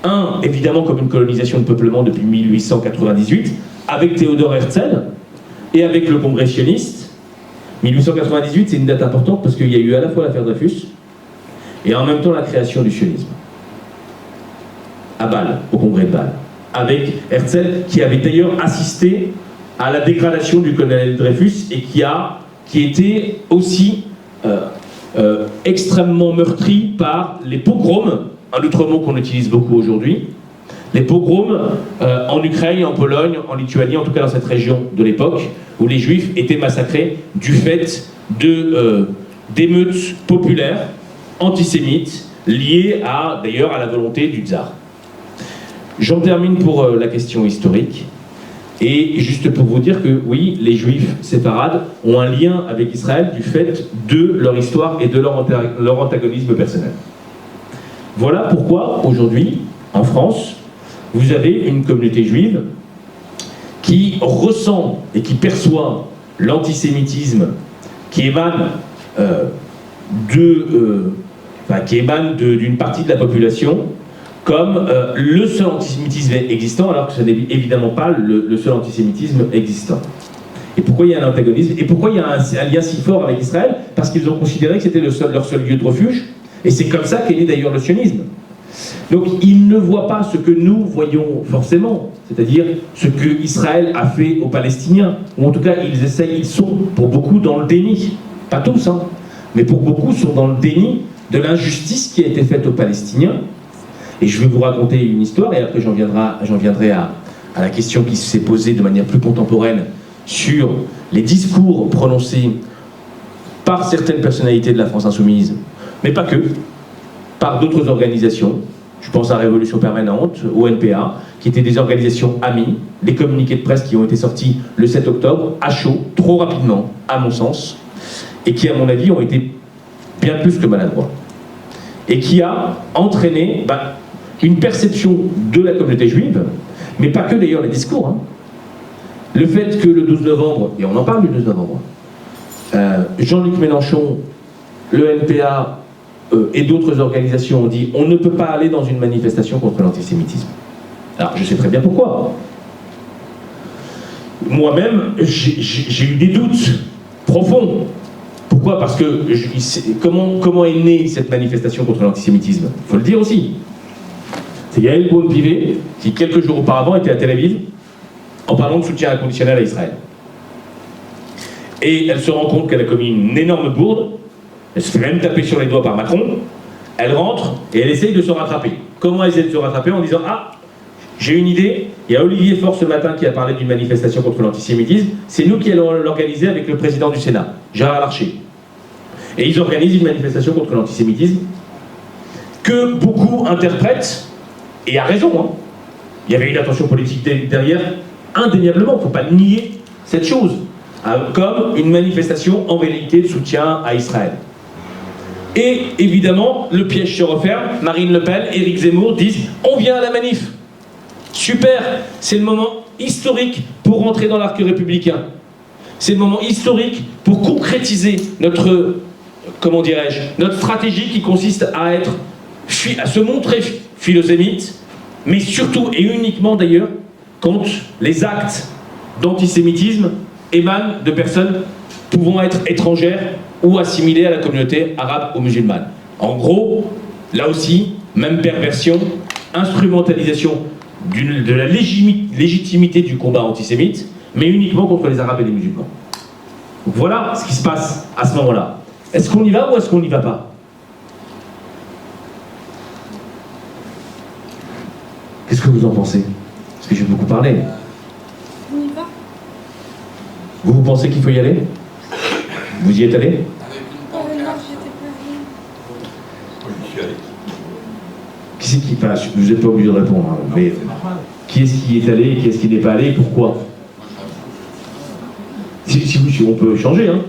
Un, évidemment comme une colonisation de peuplement depuis 1898, avec Théodore Herzl et avec le Congrès sioniste. 1898, c'est une date importante parce qu'il y a eu à la fois l'affaire Dreyfus et en même temps la création du sionisme. À Bâle, au Congrès de Bâle, avec Herzl qui avait d'ailleurs assisté à la dégradation du colonel Dreyfus et qui était aussi extrêmement meurtri par les pogroms, un autre mot qu'on utilise beaucoup aujourd'hui, les pogroms en Ukraine, en Pologne, en Lituanie, en tout cas dans cette région de l'époque, où les Juifs étaient massacrés du fait d'émeutes populaires antisémites liées d'ailleurs à la volonté du tsar. J'en termine pour la question historique. Et juste pour vous dire que oui, les Juifs séfarades ont un lien avec Israël du fait de leur histoire et de leur antagonisme personnel. Voilà pourquoi aujourd'hui, en France, vous avez une communauté juive qui ressent et qui perçoit l'antisémitisme qui émane d'une partie de la population comme le seul antisémitisme existant, alors que ce n'est évidemment pas le seul antisémitisme existant. Et pourquoi il y a un antagonisme? Et pourquoi il y a un lien si fort avec Israël? Parce qu'ils ont considéré que c'était leur seul lieu de refuge, et c'est comme ça qu'est né d'ailleurs le sionisme. Donc ils ne voient pas ce que nous voyons forcément, c'est-à-dire ce que Israël a fait aux Palestiniens, ou en tout cas ils sont pour beaucoup dans le déni, pas tous, hein, mais pour beaucoup sont dans le déni de l'injustice qui a été faite aux Palestiniens. Et je vais vous raconter une histoire, et après j'en viendrai à la question qui s'est posée de manière plus contemporaine sur les discours prononcés par certaines personnalités de la France insoumise, mais pas que, par d'autres organisations. Je pense à Révolution Permanente, au NPA, qui étaient des organisations amies, des communiqués de presse qui ont été sortis le 7 octobre, à chaud, trop rapidement, à mon sens, et qui, à mon avis, ont été bien plus que maladroits. Et qui a entraîné une perception de la communauté juive, mais pas que d'ailleurs les discours. Hein. Le fait que le 12 novembre, et on en parle du 12 novembre, Jean-Luc Mélenchon, le NPA et d'autres organisations ont dit on ne peut pas aller dans une manifestation contre l'antisémitisme. Alors je sais très bien pourquoi. Moi-même, j'ai eu des doutes profonds. Pourquoi? Parce que comment est née cette manifestation contre l'antisémitisme? Il faut le dire aussi. C'est Yael Braun-Pivet qui, quelques jours auparavant, était à Tel Aviv en parlant de soutien inconditionnel à Israël. Et elle se rend compte qu'elle a commis une énorme bourde, elle se fait même taper sur les doigts par Macron, elle rentre et elle essaye de se rattraper. Comment elle essaie de se rattraper? En disant « Ah, j'ai une idée, il y a Olivier Faure ce matin qui a parlé d'une manifestation contre l'antisémitisme, c'est nous qui allons l'organiser avec le président du Sénat, Gérard Larcher. » Et ils organisent une manifestation contre l'antisémitisme que beaucoup interprètent, et à raison, hein. Il y avait une attention politique derrière, indéniablement, il ne faut pas nier cette chose, comme une manifestation en réalité de soutien à Israël. Et évidemment, le piège se referme, Marine Le Pen, Éric Zemmour disent « On vient à la manif ». Super, c'est le moment historique pour rentrer dans l'arc républicain. C'est le moment historique pour concrétiser notre stratégie qui consiste à se montrer philosémite, mais surtout et uniquement d'ailleurs quand les actes d'antisémitisme émanent de personnes pouvant être étrangères ou assimilées à la communauté arabe ou musulmane. En gros, là aussi, même perversion, instrumentalisation de la légitimité du combat antisémite, mais uniquement contre les arabes et les musulmans. Donc voilà ce qui se passe à ce moment-là. Est-ce qu'on y va ou est-ce qu'on n'y va pas? Qu'est-ce que vous en pensez? Parce que j'ai beaucoup parlé. On y va? Vous pensez qu'il faut y aller? Vous y êtes allé? Non, j'étais pas allée. Qui c'est qui passe? Vous n'êtes pas obligé de répondre, hein, mais qui est-ce qui est allé et qui est-ce qui n'est pas allé et pourquoi? Si on peut changer, hein.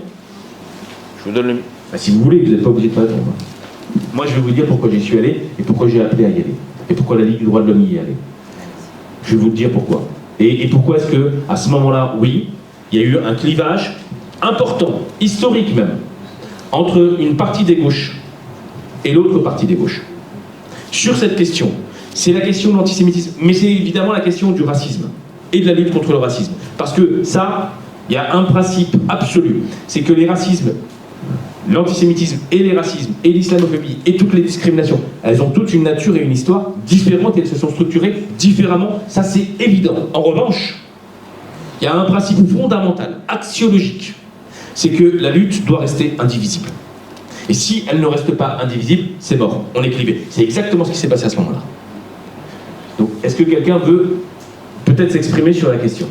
Je vous donne le... Enfin, si vous voulez, vous n'êtes pas obligé de répondre. Moi, je vais vous dire pourquoi j'y suis allé et pourquoi j'ai appelé à y aller. Et pourquoi la Ligue des droits de l'homme y est allée. Je vais vous dire pourquoi. Et pourquoi est-ce que, à ce moment-là, oui, il y a eu un clivage important, historique même, entre une partie des gauches et l'autre partie des gauches. Sur cette question, c'est la question de l'antisémitisme, mais c'est évidemment la question du racisme et de la lutte contre le racisme. Parce que ça, il y a un principe absolu, c'est que les racismes, l'antisémitisme et les racismes et l'islamophobie et toutes les discriminations, elles ont toutes une nature et une histoire différentes et elles se sont structurées différemment, ça c'est évident. En revanche, il y a un principe fondamental, axiologique, c'est que la lutte doit rester indivisible. Et si elle ne reste pas indivisible, c'est mort, on est clivé. C'est exactement ce qui s'est passé à ce moment-là. Donc, est-ce que quelqu'un veut peut-être s'exprimer sur la question?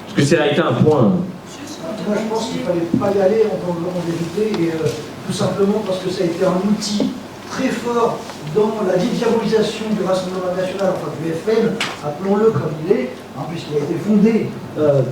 Parce que ça a été un point... Moi, je pense qu'il ne fallait pas y aller en vérité, et tout simplement parce que ça a été un outil très fort dans la diabolisation du Rassemblement national, enfin du FN, appelons-le comme il est, hein, puisqu'il a été fondé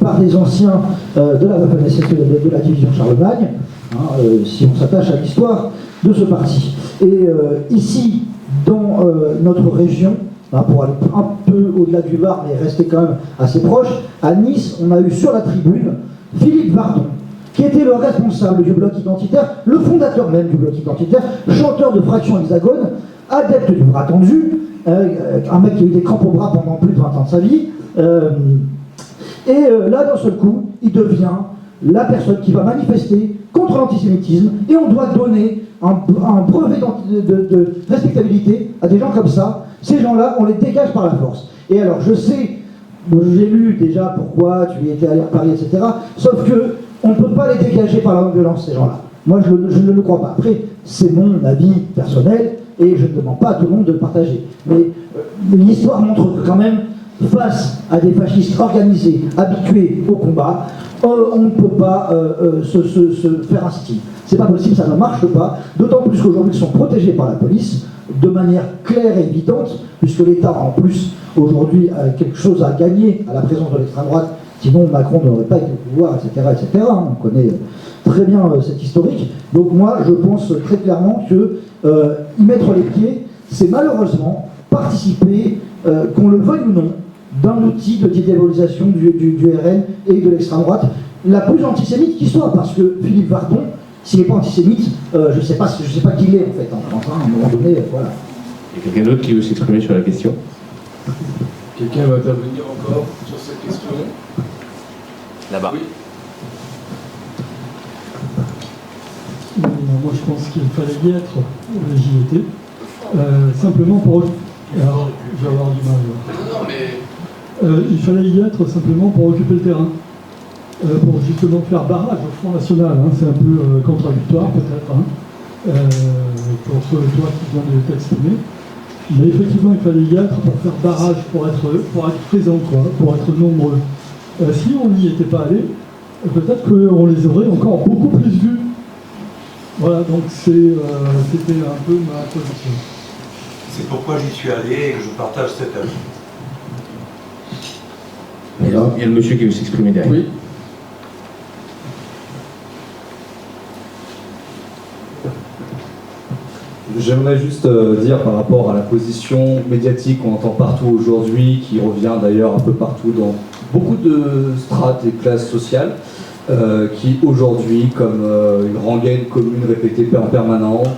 par des anciens de la division Charlemagne, hein, si on s'attache à l'histoire de ce parti. Et ici, dans notre région, hein, pour aller un peu au-delà du Var, mais rester quand même assez proche, à Nice, on a eu sur la tribune Philippe Vardon, qui était le responsable du bloc identitaire, le fondateur même du bloc identitaire, chanteur de Fraction Hexagone, adepte du bras tendu, un mec qui a eu des crampes au bras pendant plus de 20 ans de sa vie, là, d'un seul coup, il devient la personne qui va manifester contre l'antisémitisme, et on doit donner un brevet de respectabilité à des gens comme ça. Ces gens-là, on les dégage par la force. Et alors, je sais, j'ai lu déjà pourquoi tu y étais allé à Paris, etc. Sauf que on ne peut pas les dégager par la violence, ces gens-là. Moi, je ne le crois pas. Après, c'est mon avis personnel, et je ne demande pas à tout le monde de le partager. Mais l'histoire montre que quand même, face à des fascistes organisés, habitués au combat, on ne peut pas se faire un style. C'est pas possible, ça ne marche pas, d'autant plus qu'aujourd'hui ils sont protégés par la police, de manière claire et évidente, puisque l'État en plus aujourd'hui a quelque chose à gagner à la présence de l'extrême droite, sinon Macron n'aurait pas été au pouvoir, etc. etc. On connaît très bien cette historique. Donc moi je pense très clairement que y mettre les pieds, c'est malheureusement participer, qu'on le veuille ou non, d'un outil de diabolisation du RN et de l'extrême droite, la plus antisémite qui soit, parce que Philippe Vardon, s'il n'est pas antisémite, je ne sais pas qui il est en fait, enfin, à un moment donné, voilà. Il y a quelqu'un d'autre qui veut s'exprimer sur la question? Quelqu'un va intervenir encore sur cette question? Là-bas. Oui. Moi je pense qu'il fallait y être, j'y étais, simplement pour... Alors, je vais avoir du mal. Non, mais... il fallait y être simplement pour occuper le terrain, pour justement faire barrage au Front National, hein, c'est un peu contradictoire peut-être, hein, pour toi qui viens de t'exprimer, mais effectivement il fallait y être pour faire barrage, pour être présent, quoi, pour être nombreux. Si on n'y était pas allé, peut-être qu'on les aurait encore beaucoup plus vus. Voilà, donc c'était un peu ma position. C'est pourquoi j'y suis allé et que je partage cet avis. Il y a le monsieur qui veut s'exprimer derrière. Oui. J'aimerais juste dire par rapport à la position médiatique qu'on entend partout aujourd'hui, qui revient d'ailleurs un peu partout dans beaucoup de strates et classes sociales, qui aujourd'hui, comme une rengaine commune répétée en permanence,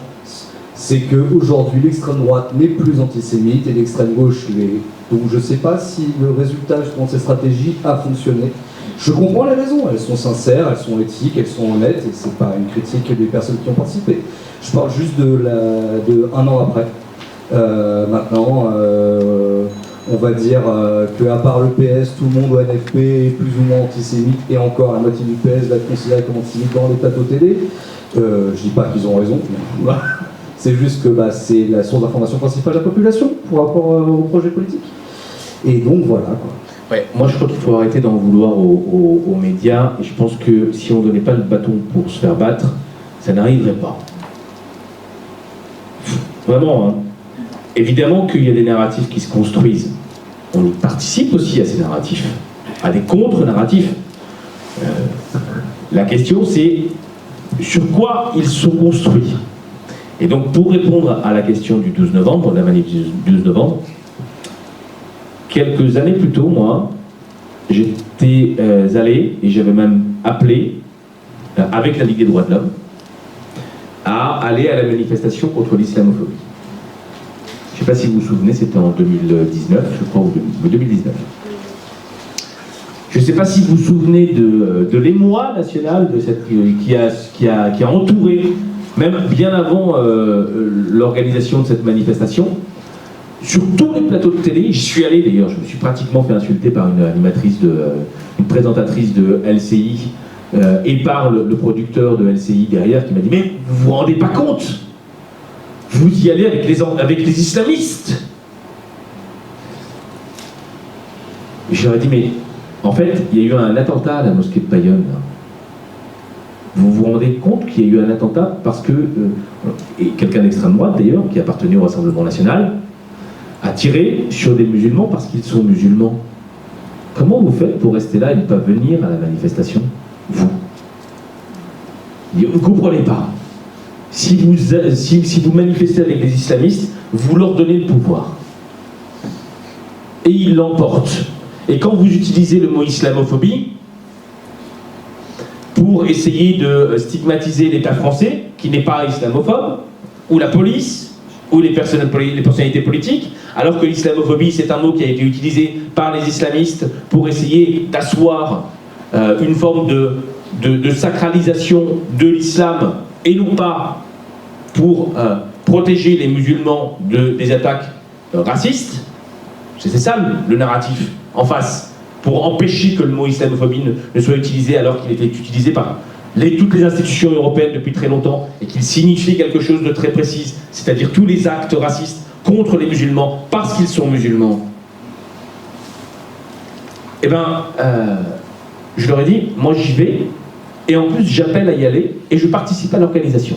c'est qu'aujourd'hui l'extrême droite n'est plus antisémite et l'extrême gauche l'est. Donc je ne sais pas si le résultat justement de ces stratégies a fonctionné. Je comprends les raisons, elles sont sincères, elles sont éthiques, elles sont honnêtes, et c'est pas une critique des personnes qui ont participé. Je parle juste de un an après. Maintenant, on va dire qu'à part le PS, tout le monde au NFP est plus ou moins antisémite, et encore la moitié du PS va être considéré comme antisémite dans les plateaux télé. Je dis pas qu'ils ont raison, mais c'est juste que c'est la source d'information principale de la population pour rapport au projet politique. Et donc voilà, quoi. Ouais, moi je crois qu'il faut arrêter d'en vouloir aux médias, et je pense que si on ne donnait pas le bâton pour se faire battre, ça n'arriverait pas. Vraiment, hein. Évidemment qu'il y a des narratifs qui se construisent. On y participe aussi à ces narratifs, à des contre-narratifs. La question c'est sur quoi ils sont construits. Et donc pour répondre à la question du 12 novembre, de la manif du 12 novembre, quelques années plus tôt, moi, j'étais allé, et j'avais même appelé, avec la Ligue des droits de l'homme, à aller à la manifestation contre l'islamophobie. Je ne sais pas si vous vous souvenez, c'était en 2019, je crois, ou 2019. Je ne sais pas si vous vous souvenez de l'émoi national de cette, qui a entouré, même bien avant l'organisation de cette manifestation. Sur tous les plateaux de télé, j'y suis allé d'ailleurs, je me suis pratiquement fait insulter par une présentatrice de LCI et par le producteur de LCI derrière qui m'a dit « Mais vous vous rendez pas compte? Vous y allez avec les islamistes !» Et je leur ai dit « Mais en fait, il y a eu un attentat à la mosquée de Bayonne. Vous vous rendez compte qu'il y a eu un attentat parce que, et quelqu'un d'extrême droite d'ailleurs, qui appartenait au Rassemblement National, a tiré sur des musulmans parce qu'ils sont musulmans. Comment vous faites pour rester là et ne pas venir à la manifestation, vous? Vous ne comprenez pas. Si vous manifestez avec des islamistes, vous leur donnez le pouvoir. Et ils l'emportent. Et quand vous utilisez le mot islamophobie pour essayer de stigmatiser l'État français, qui n'est pas islamophobe, ou la police, ou les personnalités politiques, alors que l'islamophobie, c'est un mot qui a été utilisé par les islamistes pour essayer d'asseoir une forme de sacralisation de l'islam, et non pas pour protéger les musulmans des attaques racistes. C'est ça le narratif en face, pour empêcher que le mot islamophobie ne soit utilisé alors qu'il était utilisé par toutes les institutions européennes depuis très longtemps, et qu'il signifie quelque chose de très précis, c'est-à-dire tous les actes racistes contre les musulmans parce qu'ils sont musulmans. Eh bien, je leur ai dit, moi j'y vais, et en plus j'appelle à y aller, et je participe à l'organisation.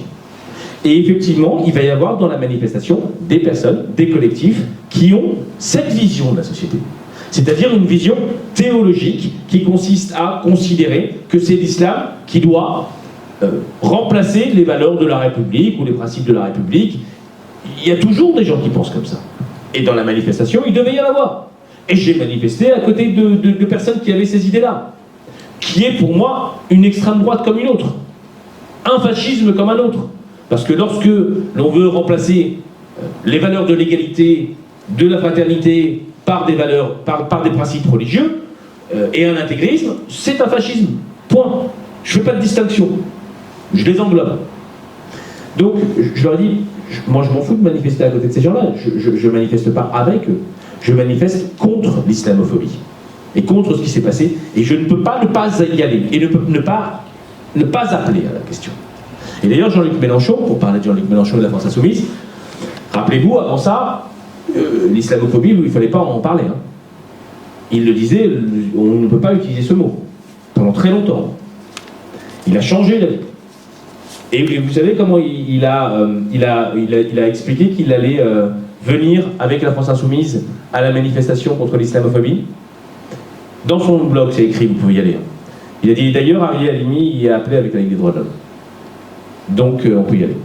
Et effectivement, il va y avoir dans la manifestation des personnes, des collectifs, qui ont cette vision de la société. C'est-à-dire une vision théologique qui consiste à considérer que c'est l'islam qui doit remplacer les valeurs de la République ou les principes de la République. Il y a toujours des gens qui pensent comme ça. Et dans la manifestation, il devait y en avoir. Et j'ai manifesté à côté de personnes qui avaient ces idées-là, qui est pour moi une extrême droite comme une autre, un fascisme comme un autre. Parce que lorsque l'on veut remplacer les valeurs de l'égalité, de la fraternité, par des valeurs, par des principes religieux, et un intégrisme, c'est un fascisme. Point. Je ne fais pas de distinction. Je les englobe. Donc, je leur dis, moi je m'en fous de manifester à côté de ces gens-là. Je ne manifeste pas avec eux. Je manifeste contre l'islamophobie. Et contre ce qui s'est passé. Et je ne peux pas ne pas y aller. Et ne pas appeler à la question. Et d'ailleurs, Jean-Luc Mélenchon, pour parler de Jean-Luc Mélenchon et de la France Insoumise, rappelez-vous, avant ça, l'islamophobie, il ne fallait pas en parler. Hein. Il le disait, on ne peut pas utiliser ce mot. Pendant très longtemps. Il a changé d'avis. Et vous savez comment il a expliqué qu'il allait venir avec la France Insoumise à la manifestation contre l'islamophobie? Dans son blog, c'est écrit, vous pouvez y aller. Il a dit, d'ailleurs, Ariel Halimi y a appelé avec la Ligue des droits de l'homme. Donc, on peut y aller.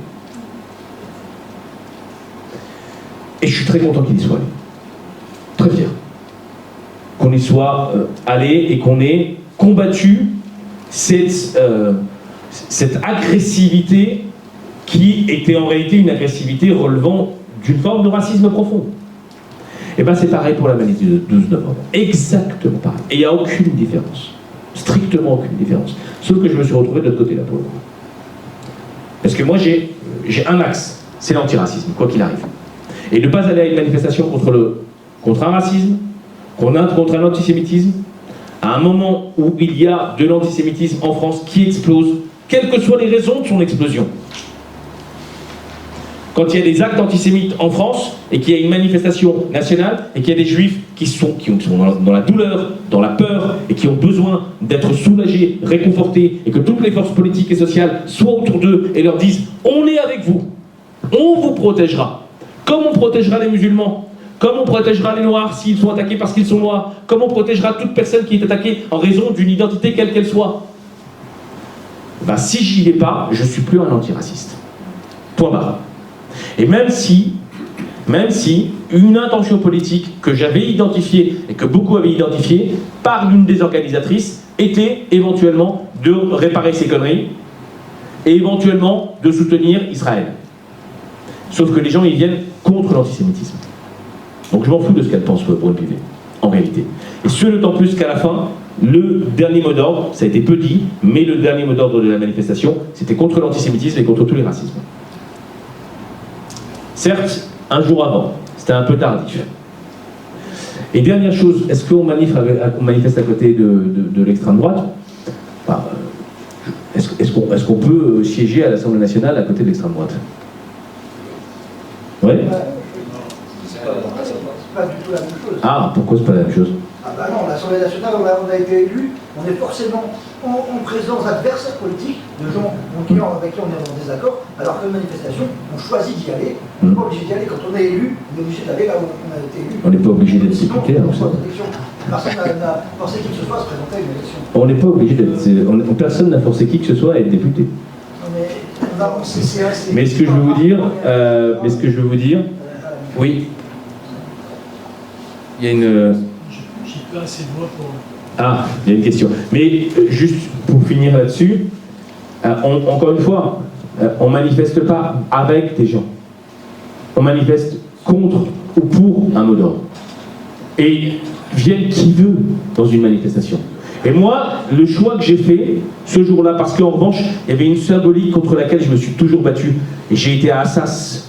Et je suis très content qu'il y soit allé. Très fier. Qu'on y soit allé et qu'on ait combattu cette agressivité qui était en réalité une agressivité relevant d'une forme de racisme profond. Et bien c'est pareil pour la manif du 12 novembre. Exactement pareil. Et il n'y a aucune différence. Strictement aucune différence. Sauf que je me suis retrouvé de l'autre côté là pour le coup. Parce que moi j'ai un axe, c'est l'antiracisme, quoi qu'il arrive. Et ne pas aller à une manifestation contre un racisme, contre un antisémitisme, à un moment où il y a de l'antisémitisme en France qui explose, quelles que soient les raisons de son explosion. quand il y a des actes antisémites en France et qu'il y a une manifestation nationale et qu'il y a des juifs qui sont dans la douleur, dans la peur et qui ont besoin d'être soulagés, réconfortés et que toutes les forces politiques et sociales soient autour d'eux et leur disent « On est avec vous, on vous protégera ». Comme on protégera les musulmans, comme on protégera les noirs s'ils sont attaqués parce qu'ils sont noirs, comme on protégera toute personne qui est attaquée en raison d'une identité quelle qu'elle soit. Ben, si j'y vais pas, je suis plus un antiraciste. Point barre. Et même si une intention politique que j'avais identifiée et que beaucoup avaient identifiée par l'une des organisatrices était éventuellement de réparer ces conneries et éventuellement de soutenir Israël. Sauf que les gens ils viennent contre l'antisémitisme. Donc je m'en fous de ce qu'elle pense pour le privé, en réalité. Et ce d'autant plus qu'à la fin, le dernier mot d'ordre, ça a été peu dit, mais le dernier mot d'ordre de la manifestation, c'était contre l'antisémitisme et contre tous les racismes. Certes, un jour avant, c'était un peu tardif. Et dernière chose, est-ce qu'on manifeste à côté de l'extrême droite? Enfin, est-ce qu'on peut siéger à l'Assemblée nationale à côté de l'extrême droite? Oui. C'est pas du tout la même chose. Ah, pourquoi c'est pas la même chose? Ah bah non, l'Assemblée nationale, on a été élu, on est forcément en présence d'adversaires politiques, de gens avec qui on est en désaccord, alors que la manifestation, on choisit d'y aller, on n'est pas obligé d'y aller. Quand on est élu, on est obligé d'aller là où on a été élu. On n'est pas obligé d'être député. Personne n'a forcé qui que ce soit à se présenter à une élection. On n'est pas obligé d'être... Personne n'a forcé qui que ce soit à être député. Mais ce que je veux vous dire, oui, il y a une... J'ai pas assez de voix pour... Ah, il y a une question. Mais juste pour finir là-dessus, encore une fois, on ne manifeste pas avec des gens. On manifeste contre ou pour un mot d'ordre. Et vienne qui veut dans une manifestation. Et moi, le choix que j'ai fait ce jour-là, parce qu'en revanche, il y avait une symbolique contre laquelle je me suis toujours battu. Et j'ai été à Assas.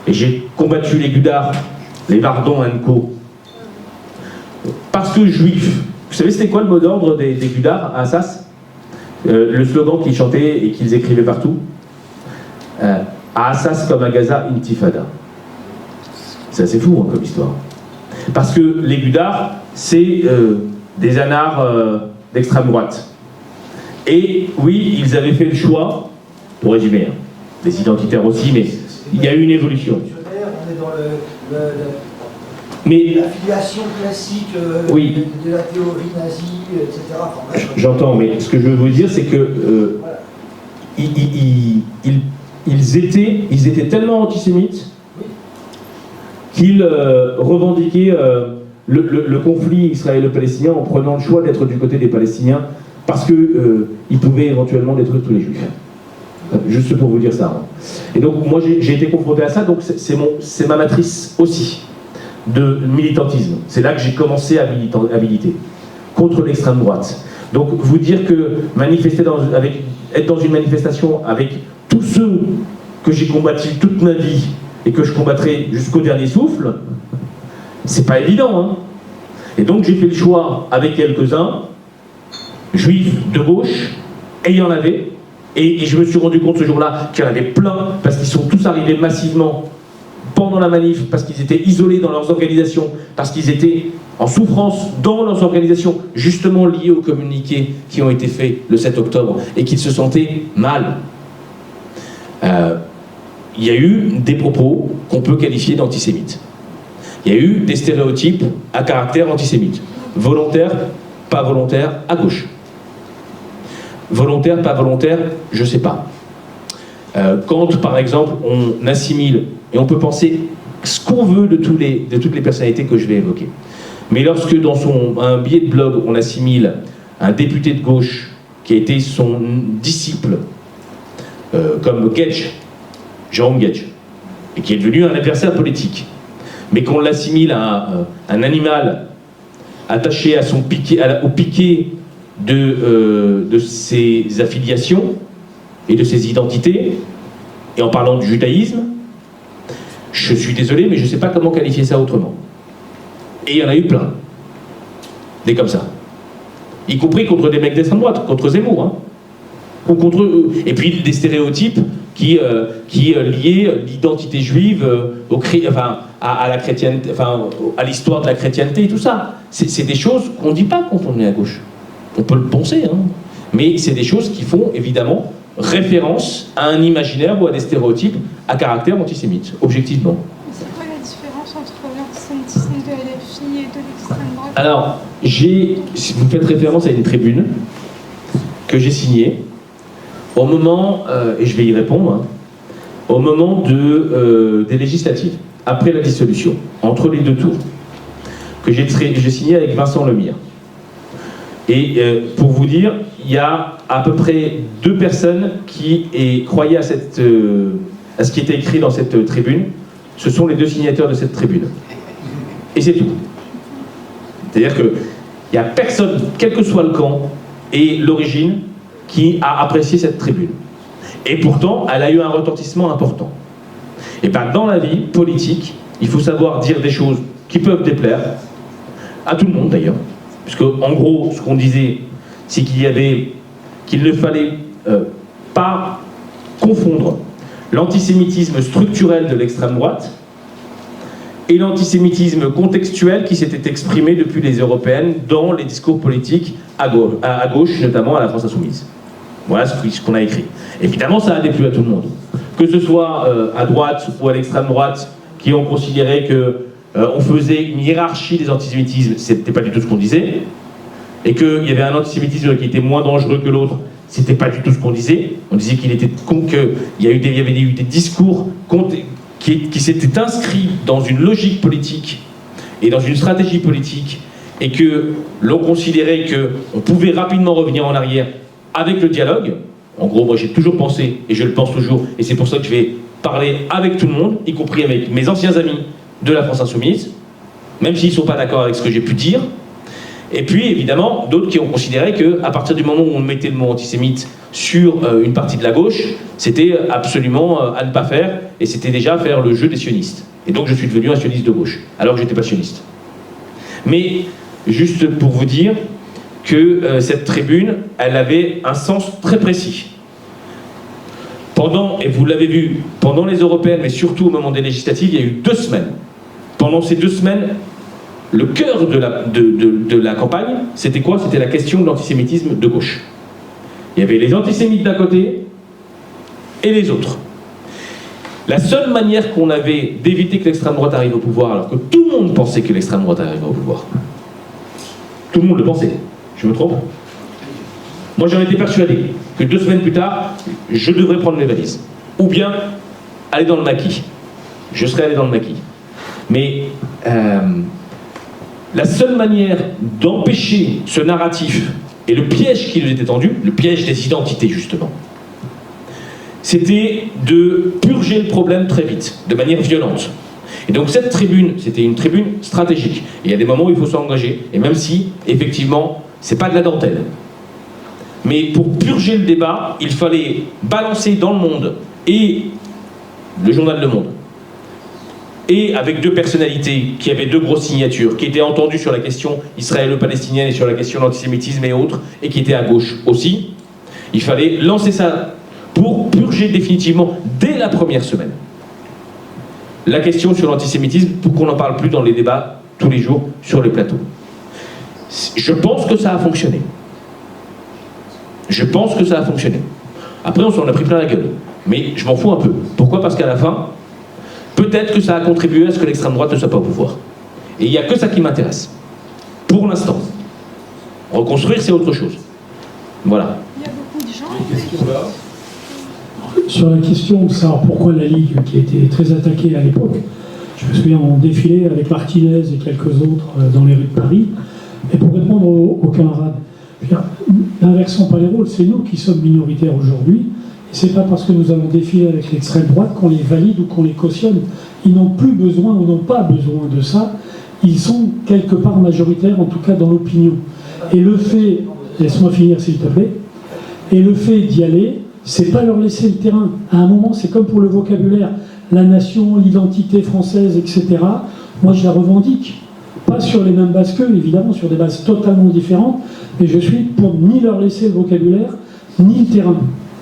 Et j'ai combattu les Gudards, les Vardon & Co. Parce que juif. Vous savez c'était quoi le mot d'ordre des Gudards à Assas? Le slogan qu'ils chantaient et qu'ils écrivaient partout. À Assas comme à Gaza, intifada. C'est assez fou hein, comme histoire. Parce que les Gudards, c'est des anards d'extrême droite. Et oui, ils avaient fait le choix, pour résumer, hein, les identitaires aussi, mais il y a eu une évolution. On est dans mais l'affiliation classique oui. de la théorie nazie, etc. Enfin, j'entends, mais ce que je veux vous dire, c'est que voilà. ils étaient tellement antisémites qu'ils revendiquaient le conflit israélo-palestinien en prenant le choix d'être du côté des Palestiniens parce qu'ils pouvaient éventuellement détruire tous les Juifs. Juste pour vous dire ça. Et donc moi j'ai été confronté à ça, donc c'est ma matrice aussi de militantisme. C'est là que j'ai commencé à militer contre l'extrême droite. Donc vous dire que être dans une manifestation avec tous ceux que j'ai combattus toute ma vie et que je combattrai jusqu'au dernier souffle, c'est pas évident. Hein. Et donc j'ai fait le choix avec quelques-uns, juifs de gauche, et il y en avait, et je me suis rendu compte ce jour-là qu'il y en avait plein, parce qu'ils sont tous arrivés massivement pendant la manif, parce qu'ils étaient isolés dans leurs organisations, parce qu'ils étaient en souffrance dans leurs organisations, justement liées aux communiqués qui ont été faits le 7 octobre, et qu'ils se sentaient mal. Il y a eu des propos qu'on peut qualifier d'antisémites. Il y a eu des stéréotypes à caractère antisémite. Volontaire, pas volontaire, à gauche. Volontaire, pas volontaire, je ne sais pas. Quand, par exemple, on assimile, et on peut penser ce qu'on veut de toutes les personnalités que je vais évoquer. Mais lorsque, dans un billet de blog, on assimile un député de gauche qui a été son disciple, comme Gedge, Jérôme Gedge, et qui est devenu un adversaire politique, mais qu'on l'assimile à un animal attaché à au piquet de ses affiliations et de ses identités, et en parlant du judaïsme, je suis désolé, mais je ne sais pas comment qualifier ça autrement. Et il y en a eu plein, des comme ça. Y compris contre des mecs d'extrême droite, contre Zemmour, hein. Ou contre eux. Et puis des stéréotypes liait l'identité juive à la chrétienté, à l'histoire de la chrétienté et tout ça. C'est des choses qu'on ne dit pas quand on est à gauche. On peut le penser, hein. Mais c'est des choses qui font évidemment référence à un imaginaire ou à des stéréotypes à caractère antisémite, objectivement. C'est quoi la différence entre l'antisémitisme de LFI et de l'extrême droite? Alors, vous faites référence à une tribune que j'ai signée au moment, et je vais y répondre, hein, au moment des législatives, après la dissolution, entre les deux tours, que j'ai signé avec Vincent Lemire. Et pour vous dire, il y a à peu près 2 personnes qui croyaient à ce qui était écrit dans cette tribune. Ce sont les 2 signataires de cette tribune. Et c'est tout. C'est-à-dire qu'il n'y a personne, quel que soit le camp et l'origine, qui a apprécié cette tribune. Et pourtant, elle a eu un retentissement important. Et bien, dans la vie politique, il faut savoir dire des choses qui peuvent déplaire, à tout le monde d'ailleurs. Puisque, en gros, ce qu'on disait, c'est qu'il ne fallait pas confondre l'antisémitisme structurel de l'extrême droite et l'antisémitisme contextuel qui s'était exprimé depuis les européennes dans les discours politiques à gauche, notamment à la France Insoumise. Voilà ce qu'on a écrit. Évidemment, ça a déplu à tout le monde. Que ce soit à droite ou à l'extrême droite, qui ont considéré qu'on faisait une hiérarchie des antisémitismes, c'était pas du tout ce qu'on disait, et qu'il y avait un antisémitisme qui était moins dangereux que l'autre, c'était pas du tout ce qu'on disait. On disait qu'il y avait eu des discours qui s'étaient inscrits dans une logique politique et dans une stratégie politique, et que l'on considérait qu'on pouvait rapidement revenir en arrière avec le dialogue. En gros, moi j'ai toujours pensé, et je le pense toujours, et c'est pour ça que je vais parler avec tout le monde, y compris avec mes anciens amis de la France Insoumise, même s'ils ne sont pas d'accord avec ce que j'ai pu dire. Et puis, évidemment, d'autres qui ont considéré qu'à partir du moment où on mettait le mot antisémite sur une partie de la gauche, c'était absolument à ne pas faire, et c'était déjà faire le jeu des sionistes. Et donc je suis devenu un sioniste de gauche, alors que je n'étais pas sioniste. Mais, juste pour vous dire que cette tribune, elle avait un sens très précis. Et vous l'avez vu, pendant les européennes, mais surtout au moment des législatives, il y a eu 2 semaines. Pendant ces 2 semaines, le cœur de la campagne, c'était quoi? C'était la question de l'antisémitisme de gauche. Il y avait les antisémites d'un côté et les autres. La seule manière qu'on avait d'éviter que l'extrême droite arrive au pouvoir, alors que tout le monde pensait que l'extrême droite arriverait au pouvoir, tout le monde le pensait, je me trompe? Moi j'en étais persuadé que 2 semaines plus tard, je devrais prendre mes valises. Ou bien aller dans le maquis. Je serais allé dans le maquis. Mais la seule manière d'empêcher ce narratif et le piège qui nous était tendu, le piège des identités justement, c'était de purger le problème très vite, de manière violente. Et donc cette tribune, c'était une tribune stratégique. Et il y a des moments où il faut s'engager, et même si, effectivement, c'est pas de la dentelle. Mais pour purger le débat, il fallait balancer dans le Monde, et le journal Le Monde, et avec 2 personnalités qui avaient 2 grosses signatures, qui étaient entendues sur la question israélo-palestinienne et sur la question de l'antisémitisme et autres, et qui étaient à gauche aussi, il fallait lancer ça pour purger définitivement, dès la première semaine, la question sur l'antisémitisme, pour qu'on n'en parle plus dans les débats tous les jours sur les plateaux. Je pense que ça a fonctionné. Je pense que ça a fonctionné. Après, on s'en a pris plein la gueule. Mais je m'en fous un peu. Pourquoi? Parce qu'à la fin, peut-être que ça a contribué à ce que l'extrême droite ne soit pas au pouvoir. Et il n'y a que ça qui m'intéresse. Pour l'instant. Reconstruire, c'est autre chose. Voilà. Il y a beaucoup de gens. Sur la question de savoir pourquoi la Ligue, qui a été très attaquée à l'époque, je me souviens, on défilait avec Martinez et quelques autres dans les rues de Paris, et pour répondre aux camarades, n'inversons pas les rôles, c'est nous qui sommes minoritaires aujourd'hui, et c'est pas parce que nous avons défilé avec l'extrême droite qu'on les valide ou qu'on les cautionne. Ils n'ont plus besoin ou n'ont pas besoin de ça, ils sont quelque part majoritaires, en tout cas dans l'opinion. Et le fait, laisse-moi finir s'il te plaît, et le fait d'y aller, c'est pas leur laisser le terrain. À un moment, c'est comme pour le vocabulaire, la nation, l'identité française, etc. Moi, je la revendique. Pas sur les mêmes bases qu'eux, évidemment, sur des bases totalement différentes, mais je suis pour ni leur laisser le vocabulaire, ni le terrain.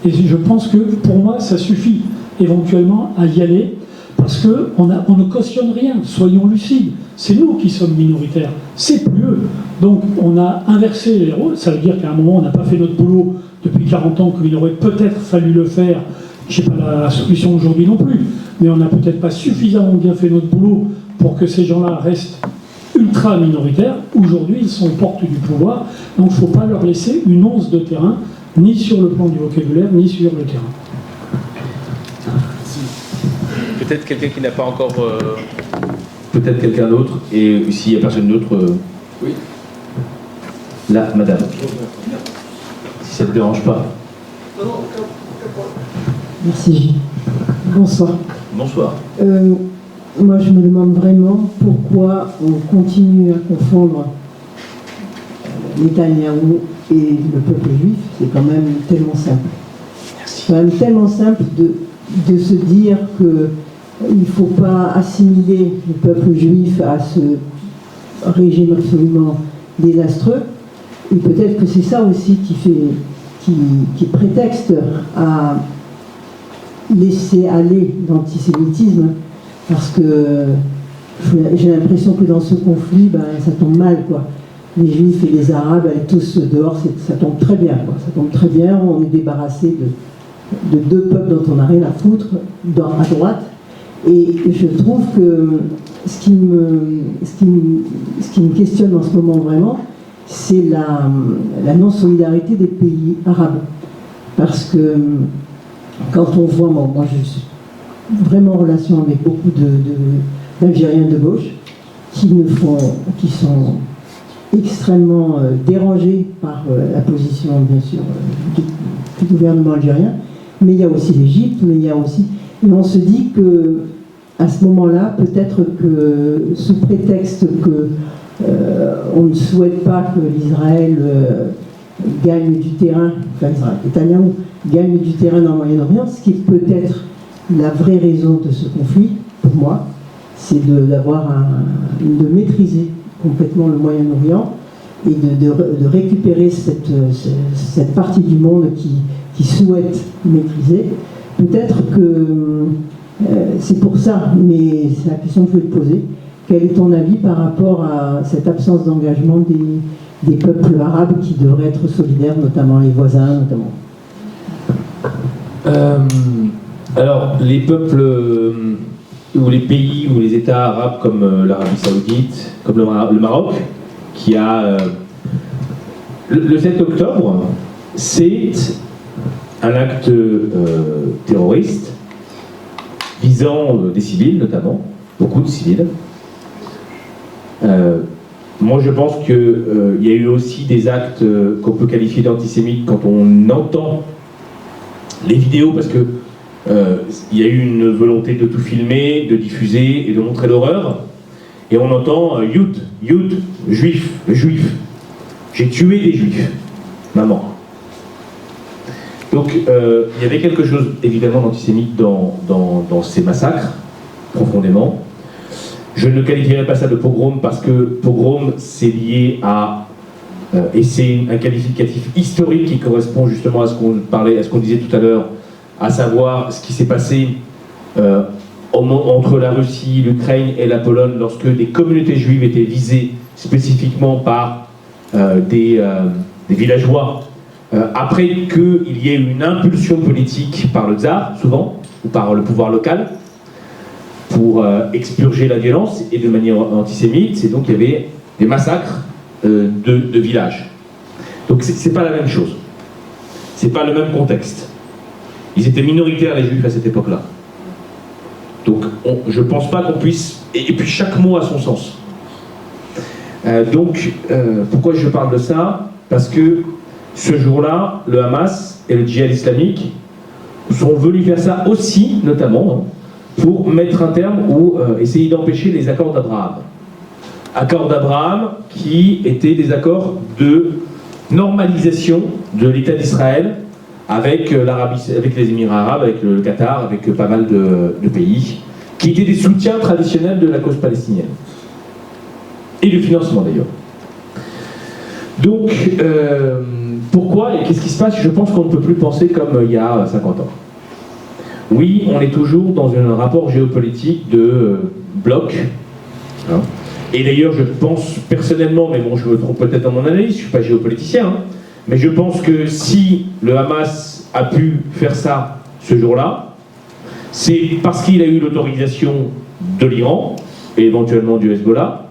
Et je pense que pour moi, ça suffit éventuellement à y aller, parce qu'on ne cautionne rien, soyons lucides. C'est nous qui sommes minoritaires, c'est plus eux. Donc on a inversé les rôles, ça veut dire qu'à un moment, on n'a pas fait notre boulot depuis 40 ans, qu'il aurait peut-être fallu le faire. Je n'ai pas la solution aujourd'hui non plus, mais on n'a peut-être pas suffisamment bien fait notre boulot pour que ces gens-là restent ultra minoritaires. Aujourd'hui, ils sont aux portes du pouvoir, donc il ne faut pas leur laisser une once de terrain, ni sur le plan du vocabulaire, ni sur le terrain. Peut-être quelqu'un qui n'a pas encore... Peut-être quelqu'un d'autre, et s'il n'y a personne d'autre... Oui. Là, madame. Si ça ne te dérange pas. Merci. Bonsoir. Bonsoir. Moi, je me demande vraiment pourquoi on continue à confondre Netanyahou et le peuple juif. C'est quand même tellement simple. C'est quand même tellement simple de se dire qu'il ne faut pas assimiler le peuple juif à ce régime absolument désastreux. Et peut-être que c'est ça aussi qui prétexte à laisser aller l'antisémitisme, parce que j'ai l'impression que dans ce conflit, ça tombe mal, quoi. Les Juifs et les Arabes, tous dehors, ça tombe très bien, quoi. Ça tombe très bien, on est débarrassé de deux peuples dont on n'a rien à foutre, à droite. Et je trouve que ce qui me questionne en ce moment vraiment, c'est la non-solidarité des pays arabes. Parce que quand on voit, moi je suis vraiment en relation avec beaucoup d'Algériens de gauche qui sont extrêmement dérangés par la position, bien sûr, du gouvernement algérien, mais il y a aussi l'Égypte, mais il y a aussi... Et on se dit que à ce moment-là, peut-être que sous prétexte que on ne souhaite pas que l'Israël gagne du terrain, enfin Israël, Netanyahou gagne du terrain dans le Moyen-Orient, ce qui est peut-être la vraie raison de ce conflit, pour moi, c'est de maîtriser complètement le Moyen-Orient et de récupérer cette partie du monde qui souhaite maîtriser. Peut-être que c'est pour ça, mais c'est la question que je voulais te poser. Quel est ton avis par rapport à cette absence d'engagement des peuples arabes qui devraient être solidaires, notamment les voisins, notamment? Alors, les peuples ou les pays ou les États arabes comme l'Arabie Saoudite, comme le Maroc, qui a... le 7 octobre, c'est un acte terroriste visant des civils notamment, beaucoup de civils. Moi je pense qu'il y a eu aussi des actes qu'on peut qualifier d'antisémites quand on entend les vidéos, parce que il y a eu une volonté de tout filmer, de diffuser et de montrer l'horreur, et on entend Yud, juif, j'ai tué des juifs, maman. Donc il y avait quelque chose évidemment d'antisémite dans ces massacres, profondément. Je ne qualifierais pas ça de pogrom, parce que pogrom c'est lié à et c'est un qualificatif historique qui correspond justement à ce qu'on disait tout à l'heure, à savoir ce qui s'est passé entre la Russie, l'Ukraine et la Pologne lorsque des communautés juives étaient visées spécifiquement par des villageois, après qu'il y ait eu une impulsion politique par le tsar, souvent, ou par le pouvoir local, pour expurger la violence et de manière antisémite, et donc il y avait des massacres de villages. Donc c'est pas la même chose. C'est pas le même contexte. Ils étaient minoritaires les juifs à cette époque-là. Donc je pense pas qu'on puisse... Et puis chaque mot a son sens. Pourquoi je parle de ça? Parce que ce jour-là, le Hamas et le djihad islamique sont venus faire ça aussi, notamment, pour mettre un terme ou essayer d'empêcher les accords d'Abraham. Accords d'Abraham qui étaient des accords de normalisation de l'État d'Israël avec les Émirats arabes, avec le Qatar, avec pas mal de pays, qui étaient des soutiens traditionnels de la cause palestinienne. Et du financement d'ailleurs. Donc, pourquoi et qu'est-ce qui se passe? Je pense qu'on ne peut plus penser comme il y a 50 ans. Oui, on est toujours dans un rapport géopolitique de bloc. Hein. Et d'ailleurs, je pense personnellement, mais bon, je me trompe peut-être dans mon analyse, je ne suis pas géopoliticien, hein, mais je pense que si le Hamas a pu faire ça ce jour-là, c'est parce qu'il a eu l'autorisation de l'Iran, et éventuellement du Hezbollah,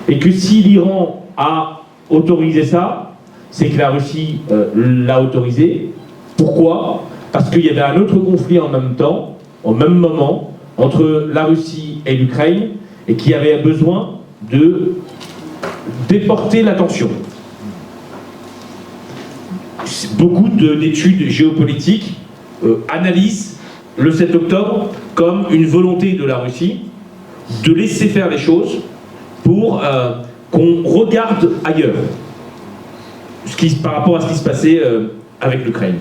et que si l'Iran a autorisé ça, c'est que la Russie l'a autorisé. Pourquoi? Parce qu'il y avait un autre conflit en même temps, au même moment, entre la Russie et l'Ukraine, et qui avait besoin de déporter l'attention. Beaucoup d'études géopolitiques analysent le 7 octobre comme une volonté de la Russie de laisser faire les choses pour qu'on regarde ailleurs par rapport à ce qui se passait avec l'Ukraine.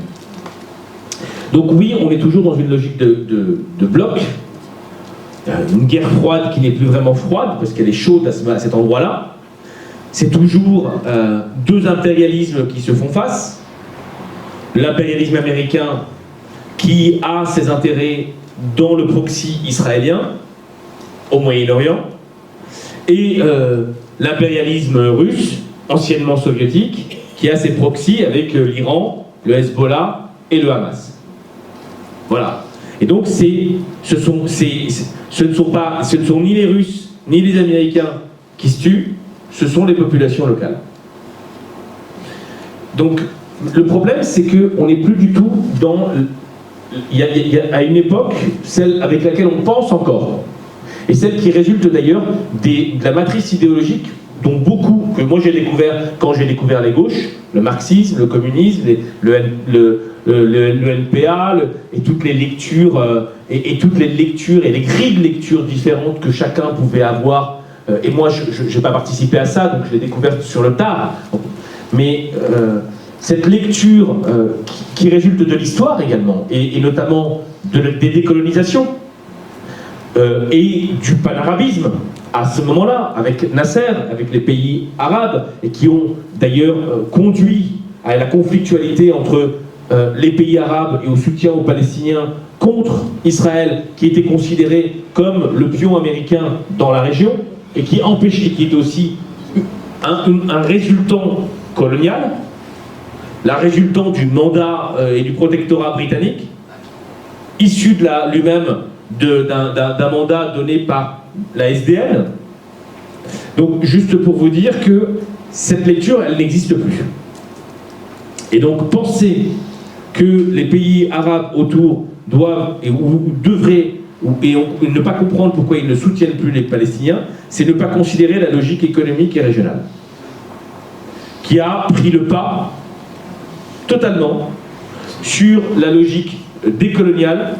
Donc oui, on est toujours dans une logique de bloc, une guerre froide qui n'est plus vraiment froide, parce qu'elle est chaude à cet endroit-là. C'est toujours deux impérialismes qui se font face. L'impérialisme américain qui a ses intérêts dans le proxy israélien, au Moyen-Orient, et l'impérialisme russe, anciennement soviétique, qui a ses proxys avec l'Iran, le Hezbollah et le Hamas. Voilà. Et donc ce ne sont ni les Russes ni les Américains qui se tuent, ce sont les populations locales. Donc le problème, c'est qu'on n'est plus du tout dans... Il y a à une époque, celle avec laquelle on pense encore, et celle qui résulte d'ailleurs de la matrice idéologique dont beaucoup, que moi j'ai découvert quand j'ai découvert les gauches, le marxisme, le communisme, le NPA, et toutes les lectures, et toutes les lectures et les grilles de lecture différentes que chacun pouvait avoir. Et moi, je n'ai pas participé à ça, donc je l'ai découverte sur le tard. Mais cette lecture qui résulte de l'histoire également, et notamment des décolonisations, et du panarabisme, à ce moment-là, avec Nasser, avec les pays arabes, et qui ont d'ailleurs conduit à la conflictualité entre les pays arabes et au soutien aux Palestiniens contre Israël, qui était considéré comme le pion américain dans la région, et qui empêchait, qui était aussi un résultant colonial, la résultant du mandat et du protectorat britannique, issu de lui-même d'un mandat donné par la SDN. Donc, juste pour vous dire que cette lecture, elle n'existe plus. Et donc, penser que les pays arabes autour doivent ou devraient et ne pas comprendre pourquoi ils ne soutiennent plus les Palestiniens, c'est ne pas considérer la logique économique et régionale, qui a pris le pas totalement sur la logique décoloniale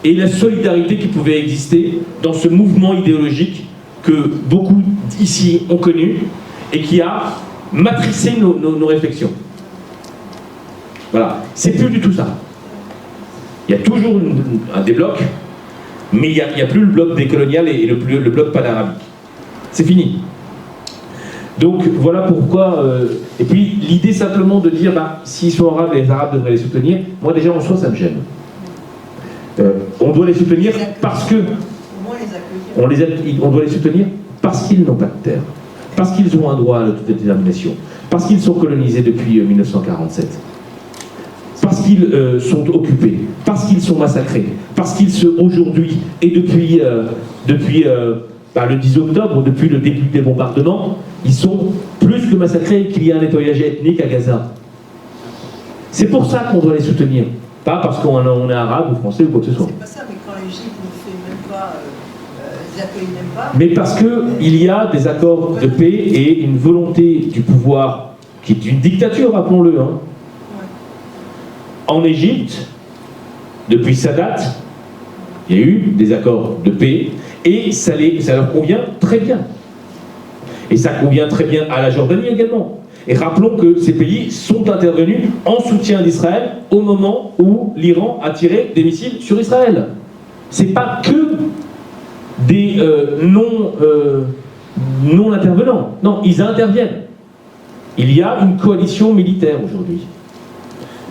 et la solidarité qui pouvait exister dans ce mouvement idéologique que beaucoup ici ont connu et qui a matricé nos réflexions. Voilà, c'est plus du tout ça. Il y a toujours des blocs, mais il n'y a plus le bloc décolonial et le bloc panarabique. C'est fini. Donc voilà pourquoi... et puis l'idée simplement de dire, s'ils sont arabes, les arabes devraient les soutenir, moi déjà en soi ça me gêne. On doit les soutenir parce que... On doit les soutenir parce qu'ils n'ont pas de terre, parce qu'ils ont un droit à l'autodétermination, parce qu'ils sont colonisés depuis 1947, parce qu'ils sont occupés, parce qu'ils sont massacrés, parce qu'ils aujourd'hui, et depuis le 10 octobre, depuis le début des bombardements, ils sont plus que massacrés, qu'il y a un nettoyage ethnique à Gaza. C'est pour ça qu'on doit les soutenir, pas parce qu'on est arabe ou français ou quoi que ce soit. C'est pas ça, mais quand l'Égypte ne fait même pas, ils accueillent même pas. Mais parce qu'il y a des accords de paix et une volonté du pouvoir, qui est une dictature, rappelons-le. Hein. En Égypte, depuis Sadat, il y a eu des accords de paix et ça leur convient très bien. Et ça convient très bien à la Jordanie également. Et rappelons que ces pays sont intervenus en soutien d'Israël au moment où l'Iran a tiré des missiles sur Israël. C'est pas que des non intervenants. Non, ils interviennent. il y a une coalition militaire aujourd'hui.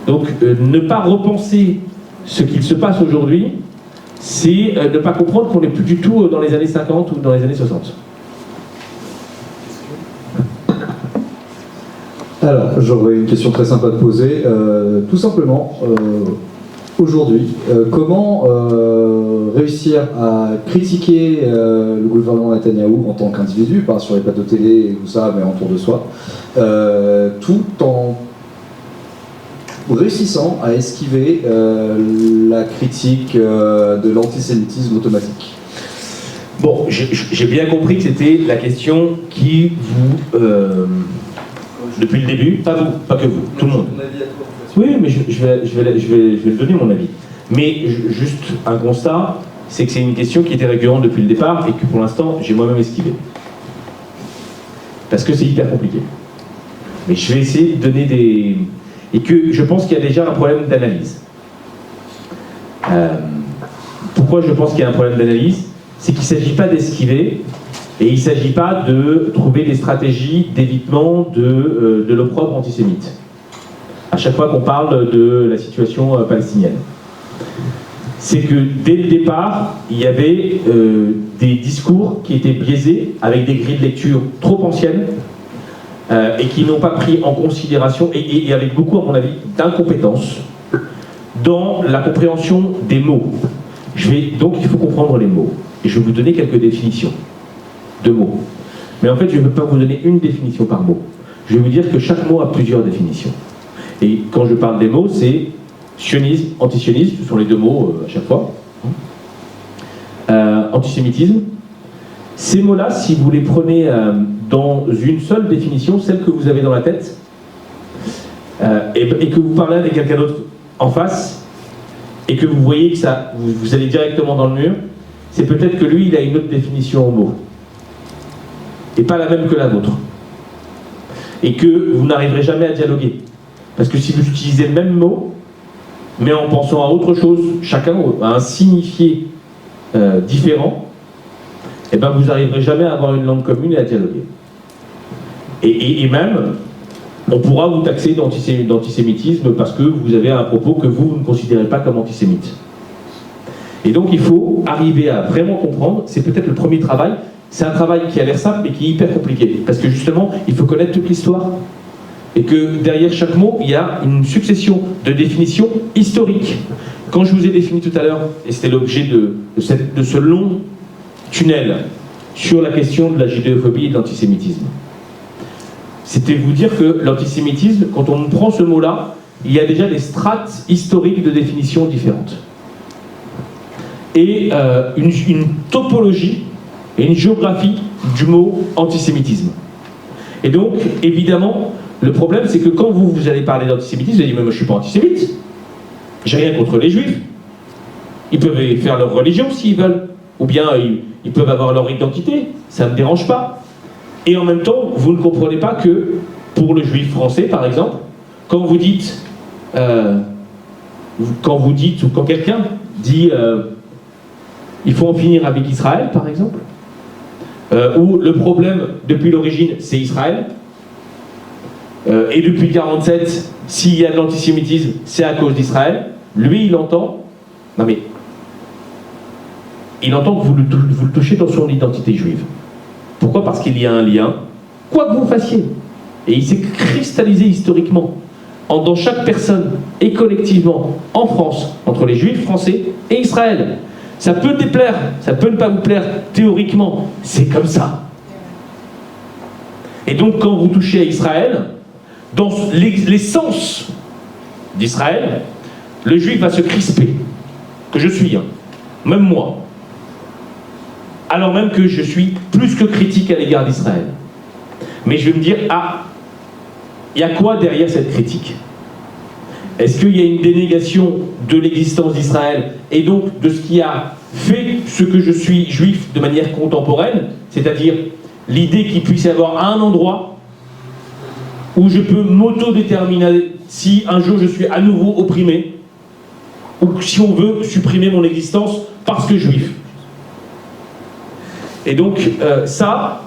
Donc ne pas repenser ce qu'il se passe aujourd'hui, c'est ne pas comprendre qu'on n'est plus du tout dans les années 50 ou dans les années 60. Alors, j'aurais une question très simple à te poser. Tout simplement, aujourd'hui, comment réussir à critiquer le gouvernement Netanyahou en tant qu'individu, pas sur les plateaux télé et tout ça, mais autour de soi, tout en réussissant à esquiver la critique de l'antisémitisme automatique? Bon, j'ai bien compris que c'était la question qui vous... depuis le début, pas vous, pas que vous, tout le monde. Oui, mais je vais le donner mon avis. Mais juste un constat, c'est que c'est une question qui était récurrente depuis le départ et que pour l'instant, j'ai moi-même esquivé. Parce que c'est hyper compliqué. Mais je vais essayer de donner des... Et que je pense qu'il y a déjà un problème d'analyse. Pourquoi je pense qu'il y a un problème d'analyse? C'est qu'il ne s'agit pas d'esquiver, et il ne s'agit pas de trouver des stratégies d'évitement de l'opprobre antisémite. À chaque fois qu'on parle de la situation palestinienne. C'est que dès le départ, il y avait des discours qui étaient biaisés, avec des grilles de lecture trop anciennes, et qui n'ont pas pris en considération, et avec beaucoup, à mon avis, d'incompétence dans la compréhension des mots. Donc il faut comprendre les mots. Et je vais vous donner quelques définitions de mots. Mais en fait, je ne veux pas vous donner une définition par mot. Je vais vous dire que chaque mot a plusieurs définitions. Et quand je parle des mots, c'est sionisme, antisionisme, ce sont les deux mots à chaque fois. Antisémitisme. Ces mots-là, si vous les prenez dans une seule définition, celle que vous avez dans la tête, et que vous parlez avec quelqu'un d'autre en face, et que vous voyez que ça, vous allez directement dans le mur, c'est peut-être que lui, il a une autre définition au mot. Et pas la même que la vôtre. Et que vous n'arriverez jamais à dialoguer. Parce que si vous utilisez le même mot, mais en pensant à autre chose, chacun a un signifié différent, et ben vous n'arriverez jamais à avoir une langue commune et à dialoguer. Et même, on pourra vous taxer d'antisémitisme parce que vous avez un propos que vous ne considérez pas comme antisémite. Et donc il faut arriver à vraiment comprendre, c'est peut-être le premier travail, c'est un travail qui a l'air simple mais qui est hyper compliqué, parce que justement, il faut connaître toute l'histoire, et que derrière chaque mot, il y a une succession de définitions historiques. Quand je vous ai défini tout à l'heure, et c'était l'objet de ce long tunnel sur la question de la judéophobie et de l'antisémitisme, c'était vous dire que l'antisémitisme, quand on prend ce mot-là, il y a déjà des strates historiques de définitions différentes. Et une topologie et une géographie du mot antisémitisme. Et donc, évidemment, le problème, c'est que quand vous allez parler d'antisémitisme, vous allez dire, mais moi je ne suis pas antisémite, j'ai rien contre les juifs, ils peuvent faire leur religion s'ils veulent, ou bien ils peuvent avoir leur identité, ça ne me dérange pas. Et en même temps, vous ne comprenez pas que, pour le juif français par exemple, quand vous dites, ou quand quelqu'un dit il faut en finir avec Israël par exemple, où le problème depuis l'origine c'est Israël, et depuis 1947, s'il y a de l'antisémitisme, c'est à cause d'Israël, lui il entend, non mais, il entend que vous le touchez dans son identité juive. Pourquoi? Parce qu'il y a un lien, quoi que vous fassiez. Et il s'est cristallisé historiquement dans chaque personne et collectivement en France, entre les juifs français et Israël. Ça peut déplaire, ça peut ne pas vous plaire théoriquement, c'est comme ça. Et donc quand vous touchez à Israël, dans l'essence d'Israël, le juif va se crisper, que je suis, même moi. Alors même que je suis plus que critique à l'égard d'Israël. Mais je vais me dire, il y a quoi derrière cette critique? Est-ce qu'il y a une dénégation de l'existence d'Israël et donc de ce qui a fait ce que je suis juif de manière contemporaine, c'est-à-dire l'idée qu'il puisse y avoir un endroit où je peux m'auto-déterminer si un jour je suis à nouveau opprimé, ou si on veut supprimer mon existence parce que juif. Et donc ça,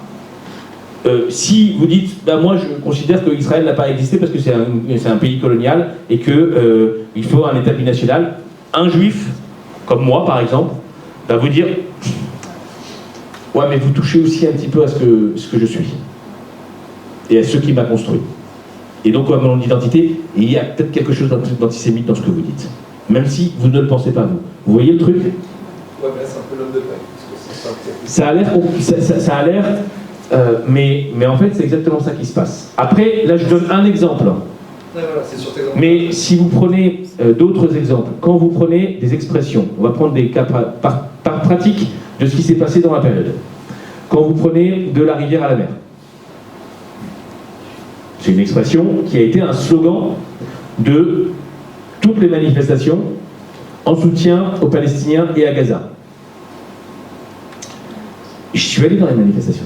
si vous dites, moi je considère que Israël n'a pas existé parce que c'est un pays colonial et qu'il faut un état binational, un juif, comme moi par exemple, va vous dire, ouais mais vous touchez aussi un petit peu à ce que je suis et à ce qui m'a construit. Et donc à mon identité, il y a peut-être quelque chose d'antisémite dans ce que vous dites, même si vous ne le pensez pas vous. Vous voyez le truc? Ouais, mais là c'est un peu l'homme de paille. Ça a l'air, mais en fait c'est exactement ça qui se passe. Après, là je donne un exemple. Ouais, voilà, c'est sur tes exemples. Mais si vous prenez d'autres exemples, quand vous prenez des expressions, on va prendre des cas par pratique de ce qui s'est passé dans la période. Quand vous prenez de la rivière à la mer, c'est une expression qui a été un slogan de toutes les manifestations en soutien aux Palestiniens et à Gaza. Je suis allé dans les manifestations.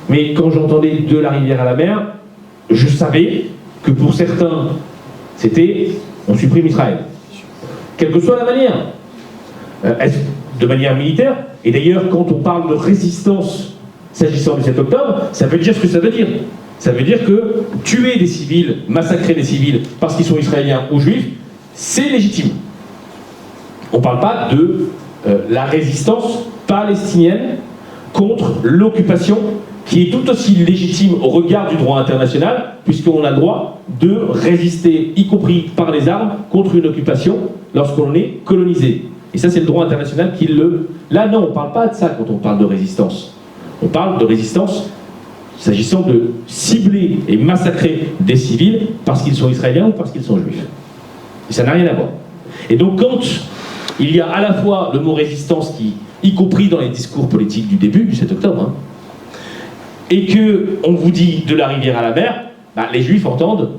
Mais quand j'entendais de la rivière à la mer, je savais que pour certains, c'était on supprime Israël. Quelle que soit la manière. De manière militaire. Et d'ailleurs, quand on parle de résistance s'agissant du 7 octobre, ça veut dire ce que ça veut dire. Ça veut dire que tuer des civils, massacrer des civils parce qu'ils sont israéliens ou juifs, c'est légitime. On ne parle pas de la résistance palestinienne contre l'occupation qui est tout aussi légitime au regard du droit international, puisqu'on a le droit de résister, y compris par les armes, contre une occupation lorsqu'on est colonisé. Et ça, c'est le droit international qui le... Là, non, on ne parle pas de ça quand on parle de résistance. On parle de résistance s'agissant de cibler et massacrer des civils parce qu'ils sont israéliens ou parce qu'ils sont juifs. Et ça n'a rien à voir. Et donc, quand il y a à la fois le mot résistance qui, y compris dans les discours politiques du début du 7 octobre, et qu'on vous dit de la rivière à la mer, les juifs entendent,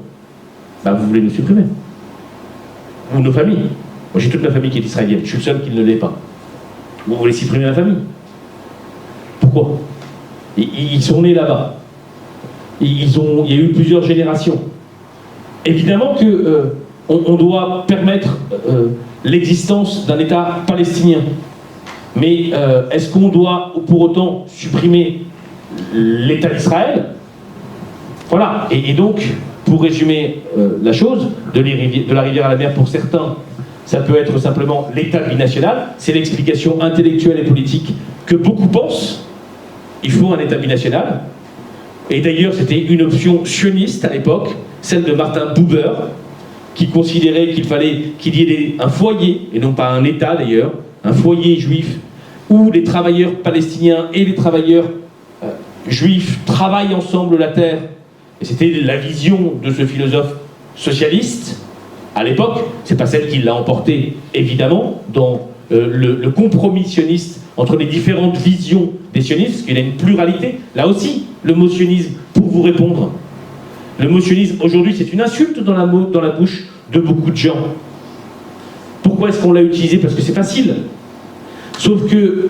vous voulez nous supprimer. Ou nos familles. Moi j'ai toute ma famille qui est israélienne, je suis le seul qui ne l'est pas. Vous voulez supprimer ma famille. Pourquoi? Ils sont nés là-bas. Il y a eu plusieurs générations. Évidemment que on doit permettre l'existence d'un État palestinien. Mais est-ce qu'on doit pour autant supprimer l'État d'Israël? Voilà. Et donc, pour résumer la chose, de la rivière à la mer pour certains, ça peut être simplement l'État binational. C'est l'explication intellectuelle et politique que beaucoup pensent. Il faut un État binational. Et d'ailleurs, c'était une option sioniste à l'époque, celle de Martin Buber, qui considérait qu'il fallait qu'il y ait un foyer, et non pas un État d'ailleurs, un foyer juif, où les travailleurs palestiniens et les travailleurs juifs travaillent ensemble la terre. Et c'était la vision de ce philosophe socialiste à l'époque. C'est pas celle qui l'a emporté, évidemment, dans le compromis sioniste entre les différentes visions des sionistes, parce qu'il y a une pluralité. Là aussi, le mot sionisme, pour vous répondre, le mot sionisme, aujourd'hui, c'est une insulte dans la bouche de beaucoup de gens. Pourquoi est-ce qu'on l'a utilisé? Parce que c'est facile. Sauf que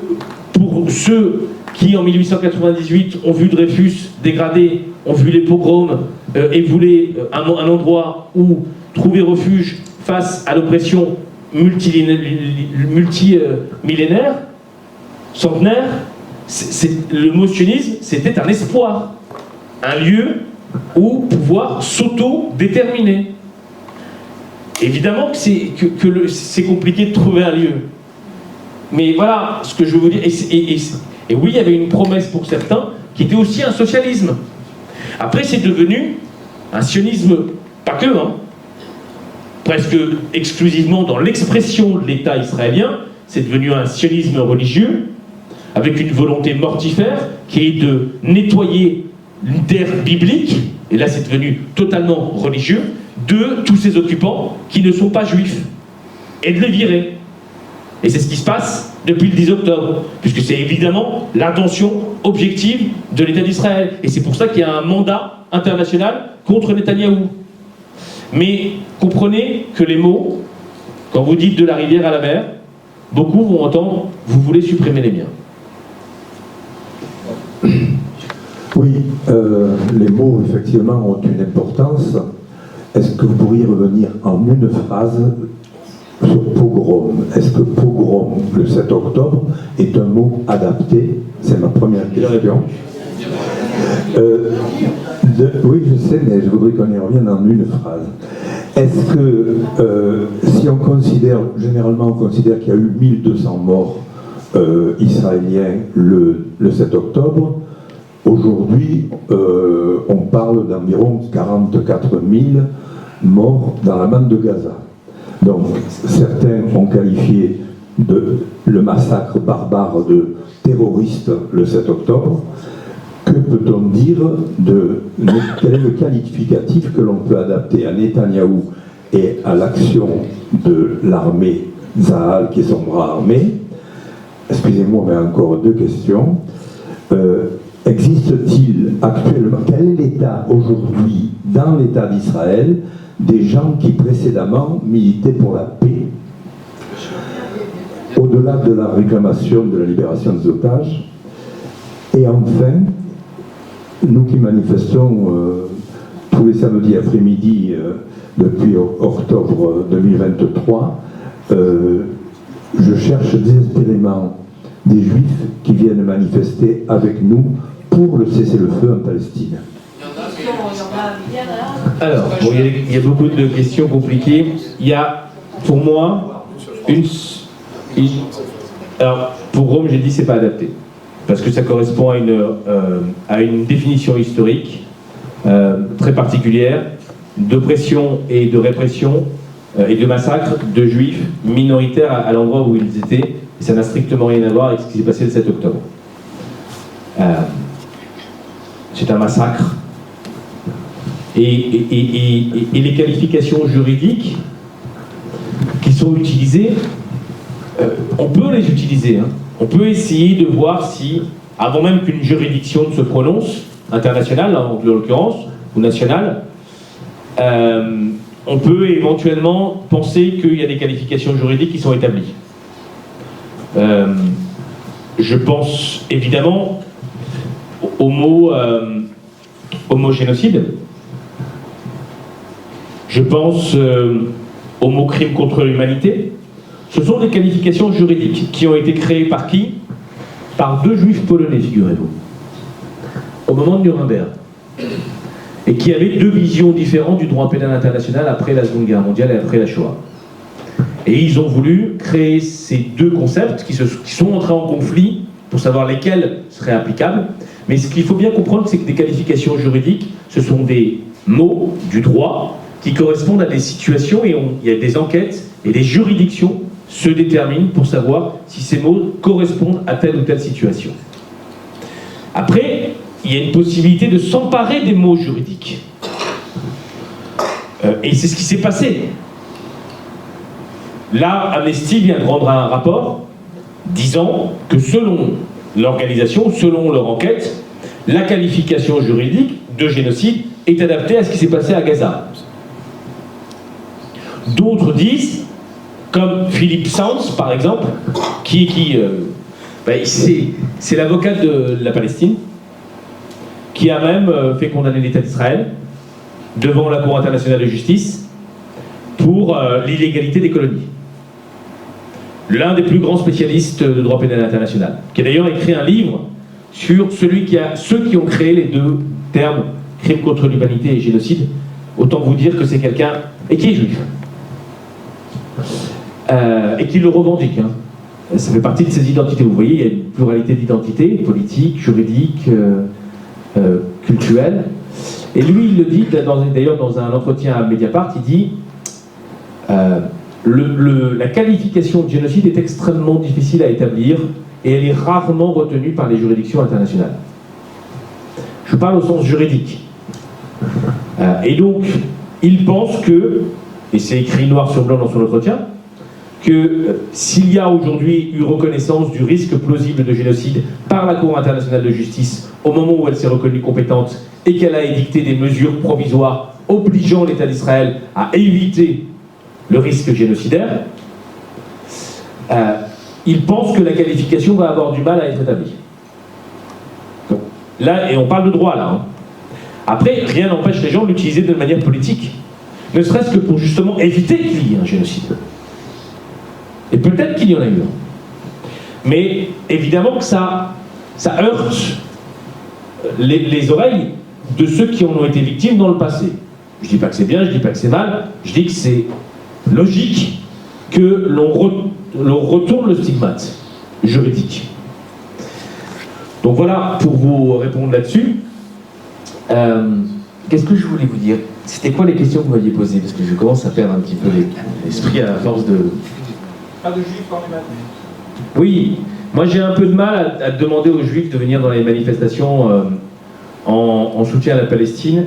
pour ceux qui, en 1898, ont vu Dreyfus dégradé, ont vu les pogroms et voulaient un endroit où trouver refuge face à l'oppression multimillénaire, centenaire, le mot sionisme, c'était un espoir, un lieu où pouvoir s'auto-déterminer. Évidemment que c'est compliqué de trouver un lieu. Mais voilà ce que je veux vous dire. Et oui, il y avait une promesse pour certains qui était aussi un socialisme. Après, c'est devenu un sionisme, pas que, presque exclusivement dans l'expression de l'État israélien, c'est devenu un sionisme religieux, avec une volonté mortifère qui est de nettoyer une terre biblique, et là c'est devenu totalement religieux, de tous ces occupants qui ne sont pas juifs, et de les virer. Et c'est ce qui se passe depuis le 10 octobre, puisque c'est évidemment l'intention objective de l'État d'Israël. Et c'est pour ça qu'il y a un mandat international contre Netanyahou. Mais comprenez que les mots, quand vous dites de la rivière à la mer, beaucoup vont entendre « vous voulez supprimer les miens ». Oui, les mots effectivement ont une importance. Est-ce que vous pourriez revenir en une phrase sur pogrom? Est-ce que pogrom, le 7 octobre, est un mot adapté? C'est ma première question. Oui, je sais, mais je voudrais qu'on y revienne en une phrase. Est-ce que, si on considère, généralement on considère qu'il y a eu 1200 morts israéliens le 7 octobre, aujourd'hui on parle d'environ 44 000 morts dans la bande de Gaza. Donc certains ont qualifié le massacre barbare de terroriste le 7 octobre. Que peut-on dire quel est le qualificatif que l'on peut adapter à Netanyahou et à l'action de l'armée Tsahal, qui est son bras armé? Excusez-moi, mais encore deux questions. Existe-t-il actuellement, quel est l'état aujourd'hui, dans l'État d'Israël, des gens qui précédemment militaient pour la paix? Au-delà de la réclamation de la libération des otages. Et enfin, nous qui manifestons tous les samedis après-midi depuis octobre 2023, je cherche désespérément des juifs qui viennent manifester avec nous pour le cessez-le-feu en Palestine. Alors, bon, il y a beaucoup de questions compliquées. Il y a, pour moi, alors, pour Rome, j'ai dit c'est pas adapté. Parce que ça correspond à une définition historique très particulière d'oppression et de répression et de massacre de juifs minoritaires à l'endroit où ils étaient. Et ça n'a strictement rien à voir avec ce qui s'est passé le 7 octobre. C'est un massacre. Et les qualifications juridiques qui sont utilisées, on peut les utiliser. Hein. On peut essayer de voir si, avant même qu'une juridiction ne se prononce, internationale en l'occurrence, ou nationale, on peut éventuellement penser qu'il y a des qualifications juridiques qui sont établies. Je pense évidemment au mot génocide. Je pense au mot crime contre l'humanité. Ce sont des qualifications juridiques qui ont été créées par qui? Par deux juifs polonais, figurez-vous, au moment de Nuremberg, et qui avaient deux visions différentes du droit pénal international après la Seconde Guerre mondiale et après la Shoah. Et ils ont voulu créer ces deux concepts qui sont entrés en conflit pour savoir lesquels seraient applicables. Mais ce qu'il faut bien comprendre, c'est que des qualifications juridiques, ce sont des mots du droit qui correspondent à des situations, et il y a des enquêtes et des juridictions se déterminent pour savoir si ces mots correspondent à telle ou telle situation. Après, il y a une possibilité de s'emparer des mots juridiques. Et c'est ce qui s'est passé. Là, Amnesty vient de rendre un rapport disant que selon l'organisation, selon leur enquête, la qualification juridique de génocide est adaptée à ce qui s'est passé à Gaza. D'autres disent, comme Philippe Sands, par exemple, c'est l'avocat de la Palestine, qui a même fait condamner l'État d'Israël devant la Cour internationale de justice pour l'illégalité des colonies. L'un des plus grands spécialistes de droit pénal international, qui a d'ailleurs écrit un livre sur ceux qui ont créé les deux termes crime contre l'humanité et génocide. Autant vous dire que c'est quelqu'un, et qui est juif, et qui le revendique. Hein. Ça fait partie de ses identités. Vous voyez, il y a une pluralité d'identités, politiques, juridiques, culturelles. Et lui, il le dit, d'ailleurs dans un entretien à Mediapart, il dit la qualification de génocide est extrêmement difficile à établir et elle est rarement retenue par les juridictions internationales. Je parle au sens juridique. Et donc, il pense que, et c'est écrit noir sur blanc dans son entretien, que s'il y a aujourd'hui eu reconnaissance du risque plausible de génocide par la Cour internationale de justice au moment où elle s'est reconnue compétente et qu'elle a édicté des mesures provisoires obligeant l'État d'Israël à éviter le risque génocidaire, il pense que la qualification va avoir du mal à être établie. Donc, là, et on parle de droit là. Hein. Après, rien n'empêche les gens de l'utiliser de manière politique, ne serait-ce que pour justement éviter qu'il y ait un génocide. Et peut-être qu'il y en a eu un. Mais évidemment que ça heurte les oreilles de ceux qui en ont été victimes dans le passé. Je ne dis pas que c'est bien, je ne dis pas que c'est mal, je dis que c'est logique que l'on retourne le stigmate juridique. Donc voilà pour vous répondre là-dessus. Qu'est-ce que je voulais vous dire? C'était quoi les questions que vous m'aviez posées? Parce que je commence à perdre un petit peu l'esprit à force de... Pas de juifs en humanité. Oui, moi j'ai un peu de mal à demander aux juifs de venir dans les manifestations en soutien à la Palestine,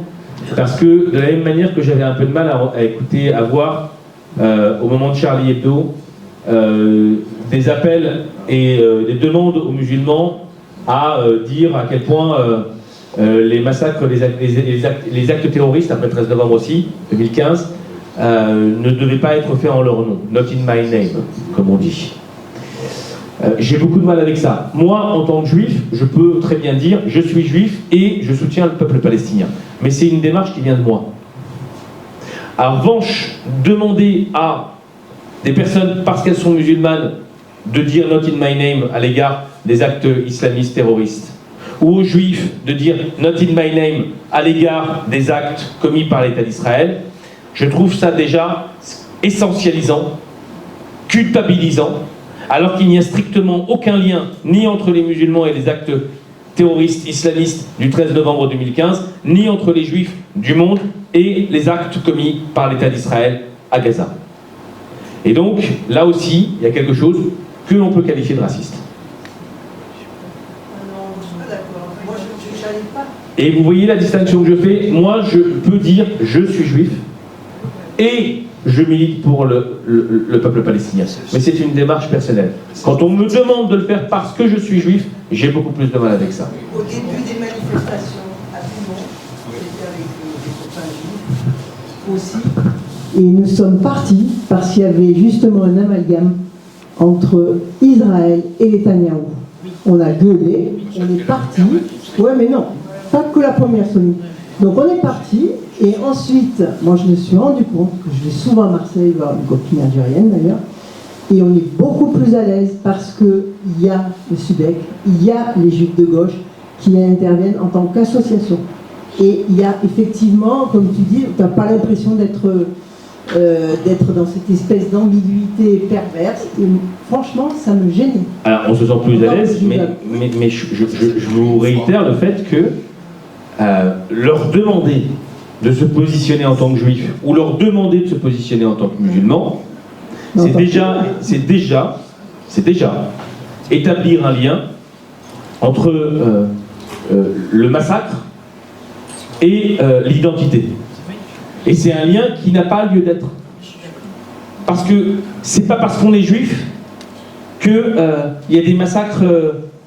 parce que de la même manière que j'avais un peu de mal à écouter, à voir au moment de Charlie Hebdo des appels et des demandes aux musulmans à dire à quel point les massacres, les actes terroristes après le 13 novembre aussi, 2015, ne devaient pas être faits en leur nom, not in my name, comme on dit. J'ai beaucoup de mal avec ça. Moi, en tant que juif, je peux très bien dire je suis juif et je soutiens le peuple palestinien. Mais c'est une démarche qui vient de moi. En revanche, demander à des personnes, parce qu'elles sont musulmanes, de dire not in my name à l'égard des actes islamistes terroristes, ou aux juifs de dire not in my name à l'égard des actes commis par l'État d'Israël, je trouve ça déjà essentialisant, culpabilisant, alors qu'il n'y a strictement aucun lien ni entre les musulmans et les actes terroristes islamistes du 13 novembre 2015, ni entre les juifs du monde et les actes commis par l'État d'Israël à Gaza. Et donc, là aussi, il y a quelque chose que l'on peut qualifier de raciste. Et vous voyez la distinction que je fais. Moi, je peux dire je suis juif et je milite pour le peuple palestinien. Mais c'est une démarche personnelle. Quand on me demande de le faire parce que je suis juif, j'ai beaucoup plus de mal avec ça. Au début des manifestations à Toulon, j'étais avec des copains juifs aussi. Et nous sommes partis parce qu'il y avait justement un amalgame entre Israël et Netanyahou. On a gueulé, on est parti. Ouais, mais non, pas que la première semaine. Donc on est parti, et ensuite, moi je me suis rendu compte que je vais souvent à Marseille voir une copine algérienne d'ailleurs, et on est beaucoup plus à l'aise parce qu'il y a le SUDEC, il y a les Juifs de gauche qui interviennent en tant qu'association. Et il y a effectivement, comme tu dis, tu n'as pas l'impression d'être dans cette espèce d'ambiguïté perverse, et franchement ça me gênait. Alors on se sent plus à l'aise, mais je vous réitère le fait que leur demander de se positionner en tant que juif ou leur demander de se positionner en tant que musulman, c'est déjà établir un lien entre le massacre et l'identité. Et c'est un lien qui n'a pas lieu d'être. Parce que c'est pas parce qu'on est juif qu'il y a des massacres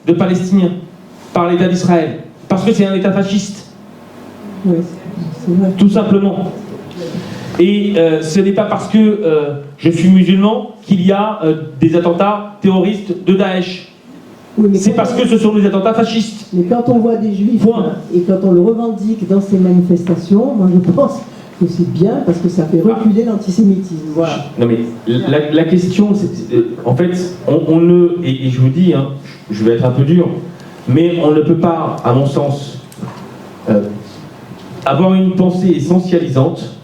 de Palestiniens par l'État d'Israël. Parce que c'est un État fasciste. Oui, c'est vrai. Tout simplement. Et ce n'est pas parce que je suis musulman qu'il y a des attentats terroristes de Daesh. Oui, c'est parce que ce sont des attentats fascistes. Mais quand on voit des juifs, et quand on le revendique dans ces manifestations, moi je pense que c'est bien parce que ça fait reculer l'antisémitisme. Voilà. Non mais la question, en fait, on ne, et je vous dis, hein, je vais être un peu dur, mais on ne peut pas, à mon sens, avoir une pensée essentialisante,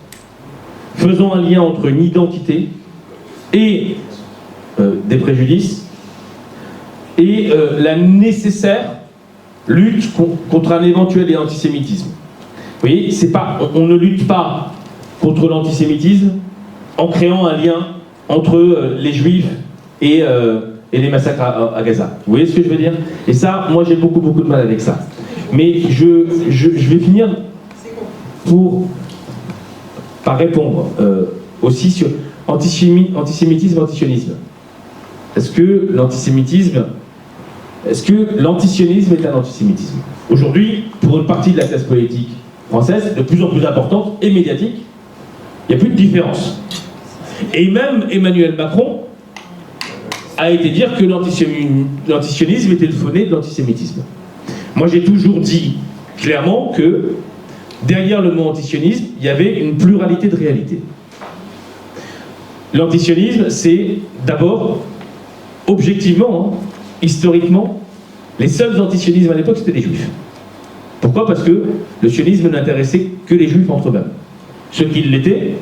faisant un lien entre une identité et des préjudices, et la nécessaire lutte contre un éventuel antisémitisme. Vous voyez, on ne lutte pas contre l'antisémitisme en créant un lien entre les juifs et les massacres à Gaza. Vous voyez ce que je veux dire? Et ça, moi j'ai beaucoup de mal avec ça. Mais je vais finir par répondre aussi sur antisémitisme, antisionisme. Est-ce que l'antisionisme est un antisémitisme? Aujourd'hui, pour une partie de la classe politique française, de plus en plus importante et médiatique, il n'y a plus de différence. Et même Emmanuel Macron a été dire que l'antisionisme était le fauné de l'antisémitisme. Moi, j'ai toujours dit clairement que derrière le mot antisionisme, il y avait une pluralité de réalités. L'antisionisme, c'est d'abord, objectivement, historiquement, les seuls antisionismes à l'époque, c'était les juifs. Pourquoi? Parce que le sionisme n'intéressait que les juifs entre eux-mêmes. Ceux qui l'étaient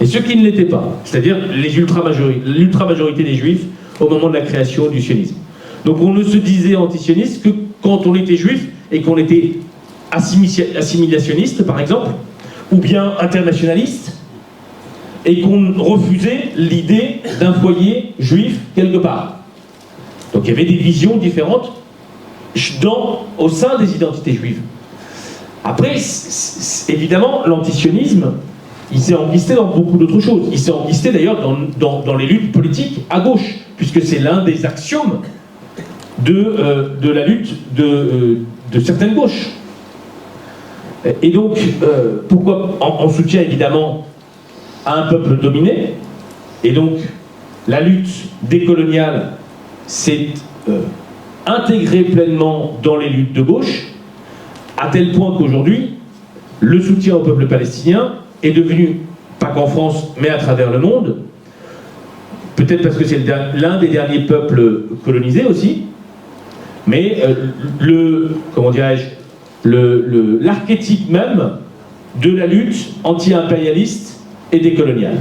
et ceux qui ne l'étaient pas. C'est-à-dire l'ultra-majorité des juifs au moment de la création du sionisme. Donc on ne se disait antisioniste que quand on était juif et qu'on était assimilationniste, par exemple, ou bien internationaliste, et qu'on refusait l'idée d'un foyer juif quelque part. Donc il y avait des visions différentes au sein des identités juives. Après, évidemment, l'antisionisme, il s'est enquisté dans beaucoup d'autres choses. Il s'est enquisté d'ailleurs dans les luttes politiques à gauche, puisque c'est l'un des axiomes de la lutte de certaines gauches. Et donc, pourquoi on soutient évidemment à un peuple dominé, et donc la lutte décoloniale s'est intégrée pleinement dans les luttes de gauche, à tel point qu'aujourd'hui, le soutien au peuple palestinien est devenu, pas qu'en France, mais à travers le monde, peut-être parce que c'est l'un des derniers peuples colonisés aussi, mais comment dirais-je, l'archétype même de la lutte anti-impérialiste et décoloniale.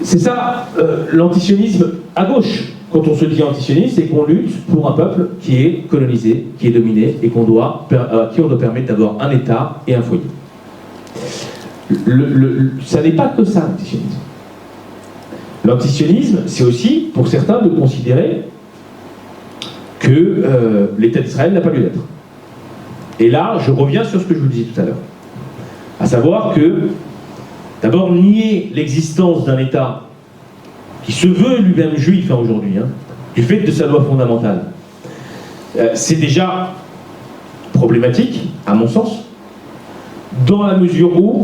C'est ça, l'antisionisme à gauche. Quand on se dit antisioniste, c'est qu'on lutte pour un peuple qui est colonisé, qui est dominé, et qui on doit permettre d'avoir un État et un foyer. Ça n'est pas que ça, l'antisionisme. L'antisionisme, c'est aussi, pour certains, de considérer que l'État d'Israël n'a pas lieu d'être. Et là, je reviens sur ce que je vous disais tout à l'heure. À savoir que, d'abord, nier l'existence d'un État qui se veut lui-même juif aujourd'hui, du fait de sa loi fondamentale, c'est déjà problématique, à mon sens, dans la mesure où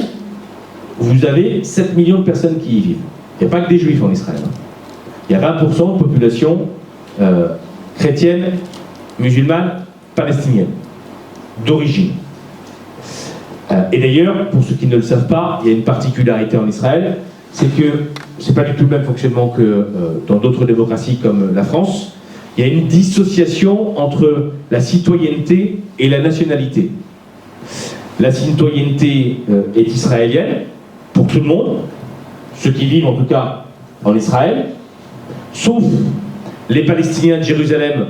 vous avez 7 millions de personnes qui y vivent. Il n'y a pas que des juifs en Israël. Il y a 20% de population chrétienne, musulmane, palestinienne, d'origine. Et d'ailleurs, pour ceux qui ne le savent pas, il y a une particularité en Israël, c'est que c'est pas du tout le même fonctionnement que dans d'autres démocraties comme la France. Il y a une dissociation entre la citoyenneté et la nationalité. La citoyenneté est israélienne pour tout le monde, ceux qui vivent en tout cas en Israël, sauf les Palestiniens de Jérusalem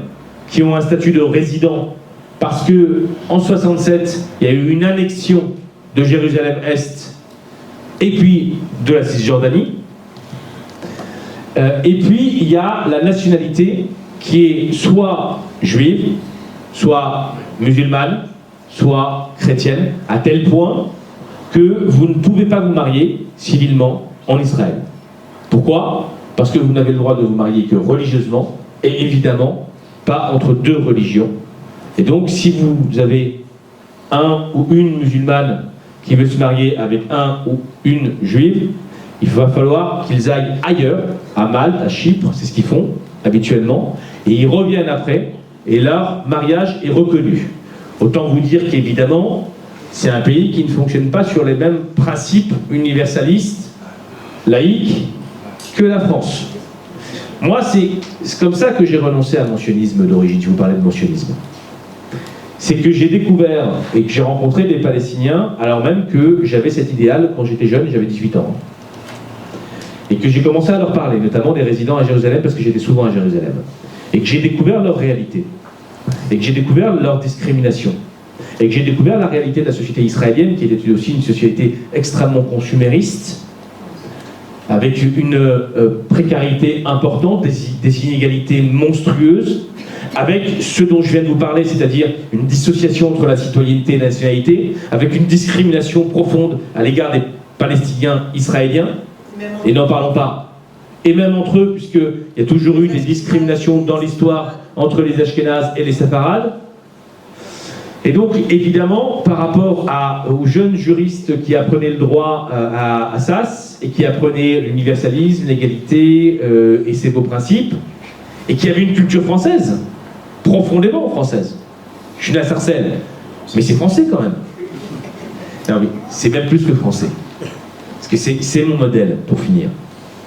qui ont un statut de résident parce que en 67, il y a eu une annexion de Jérusalem-Est et puis de la Cisjordanie. Et puis il y a la nationalité qui est soit juive, soit musulmane, soit chrétienne, à tel point que vous ne pouvez pas vous marier civilement en Israël. Pourquoi? Parce que vous n'avez le droit de vous marier que religieusement, et évidemment pas entre deux religions. Et donc si vous avez un ou une musulmane qui veut se marier avec un ou une juive, il va falloir qu'ils aillent ailleurs, à Malte, à Chypre, c'est ce qu'ils font habituellement, et ils reviennent après, et leur mariage est reconnu. Autant vous dire qu'évidemment, c'est un pays qui ne fonctionne pas sur les mêmes principes universalistes, laïques, que la France. Moi, c'est comme ça que j'ai renoncé à mon sionisme d'origine, je vous parlais de mon sionisme. C'est que j'ai découvert et que j'ai rencontré des Palestiniens, alors même que j'avais cet idéal quand j'étais jeune, j'avais 18 ans. Et que j'ai commencé à leur parler, notamment des résidents à Jérusalem, parce que j'étais souvent à Jérusalem. Et que j'ai découvert leur réalité. Et que j'ai découvert leur discrimination. Et que j'ai découvert la réalité de la société israélienne, qui était aussi une société extrêmement consumériste, avec une précarité importante, des inégalités monstrueuses, avec ce dont je viens de vous parler, c'est-à-dire une dissociation entre la citoyenneté et la nationalité, avec une discrimination profonde à l'égard des Palestiniens israéliens, et n'en parlons pas. Et même entre eux, puisqu'il y a toujours eu des discriminations dans l'histoire entre les Ashkénazes et les Séfarades. Et donc, évidemment, par rapport aux jeunes juristes qui apprenaient le droit à Assas, et qui apprenaient l'universalisme, l'égalité et ces beaux principes, et qui avaient une culture française, profondément française. Je suis de la Sarcelles, mais c'est français quand même. Non, mais c'est même plus que français. Parce que c'est mon modèle, pour finir.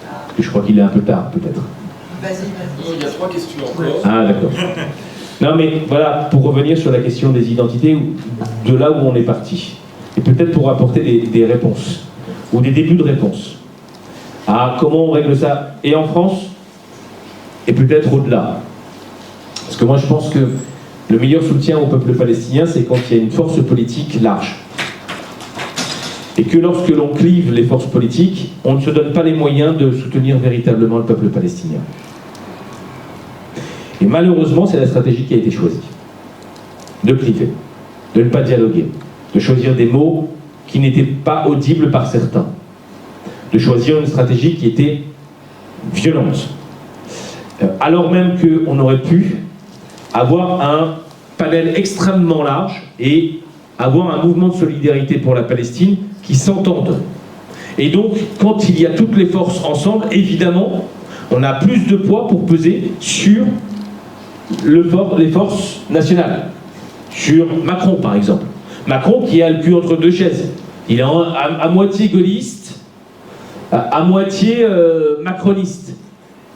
Parce que je crois qu'il est un peu tard, peut-être. Vas-y. Il y a 3 questions encore. Ah, d'accord. Non mais voilà, pour revenir sur la question des identités, de là où on est parti, et peut-être pour apporter des réponses, ou des débuts de réponses, à comment on règle ça, et en France, et peut-être au-delà. Parce que moi je pense que le meilleur soutien au peuple palestinien, c'est quand il y a une force politique large. Et que lorsque l'on clive les forces politiques, on ne se donne pas les moyens de soutenir véritablement le peuple palestinien. Et malheureusement, c'est la stratégie qui a été choisie. De cliver, de ne pas dialoguer, de choisir des mots qui n'étaient pas audibles par certains, de choisir une stratégie qui était violente. Alors même qu'on aurait pu avoir un panel extrêmement large et avoir un mouvement de solidarité pour la Palestine qui s'entendent. Et donc, quand il y a toutes les forces ensemble, évidemment, on a plus de poids pour peser sur les forces nationales. Sur Macron, par exemple. Macron qui a le cul entre deux chaises. Il est à moitié gaulliste, à moitié macroniste,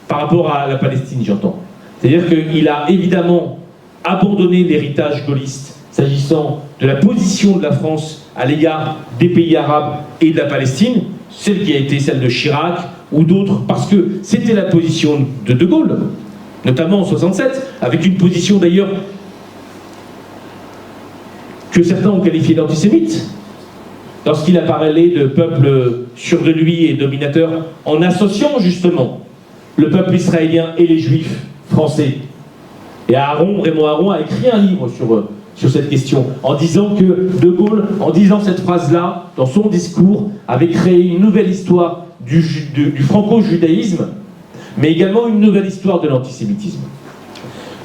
par rapport à la Palestine, j'entends. C'est-à-dire qu'il a évidemment abandonné l'héritage gaulliste s'agissant de la position de la France à l'égard des pays arabes et de la Palestine, celle qui a été celle de Chirac ou d'autres, parce que c'était la position de De Gaulle, notamment en 67, avec une position d'ailleurs que certains ont qualifiée d'antisémite, lorsqu'il a parlé de peuple sûr de lui et dominateur, en associant justement le peuple israélien et les juifs français. Et Raymond Aron a écrit un livre sur cette question, en disant que De Gaulle, en disant cette phrase-là, dans son discours, avait créé une nouvelle histoire du franco-judaïsme, mais également une nouvelle histoire de l'antisémitisme.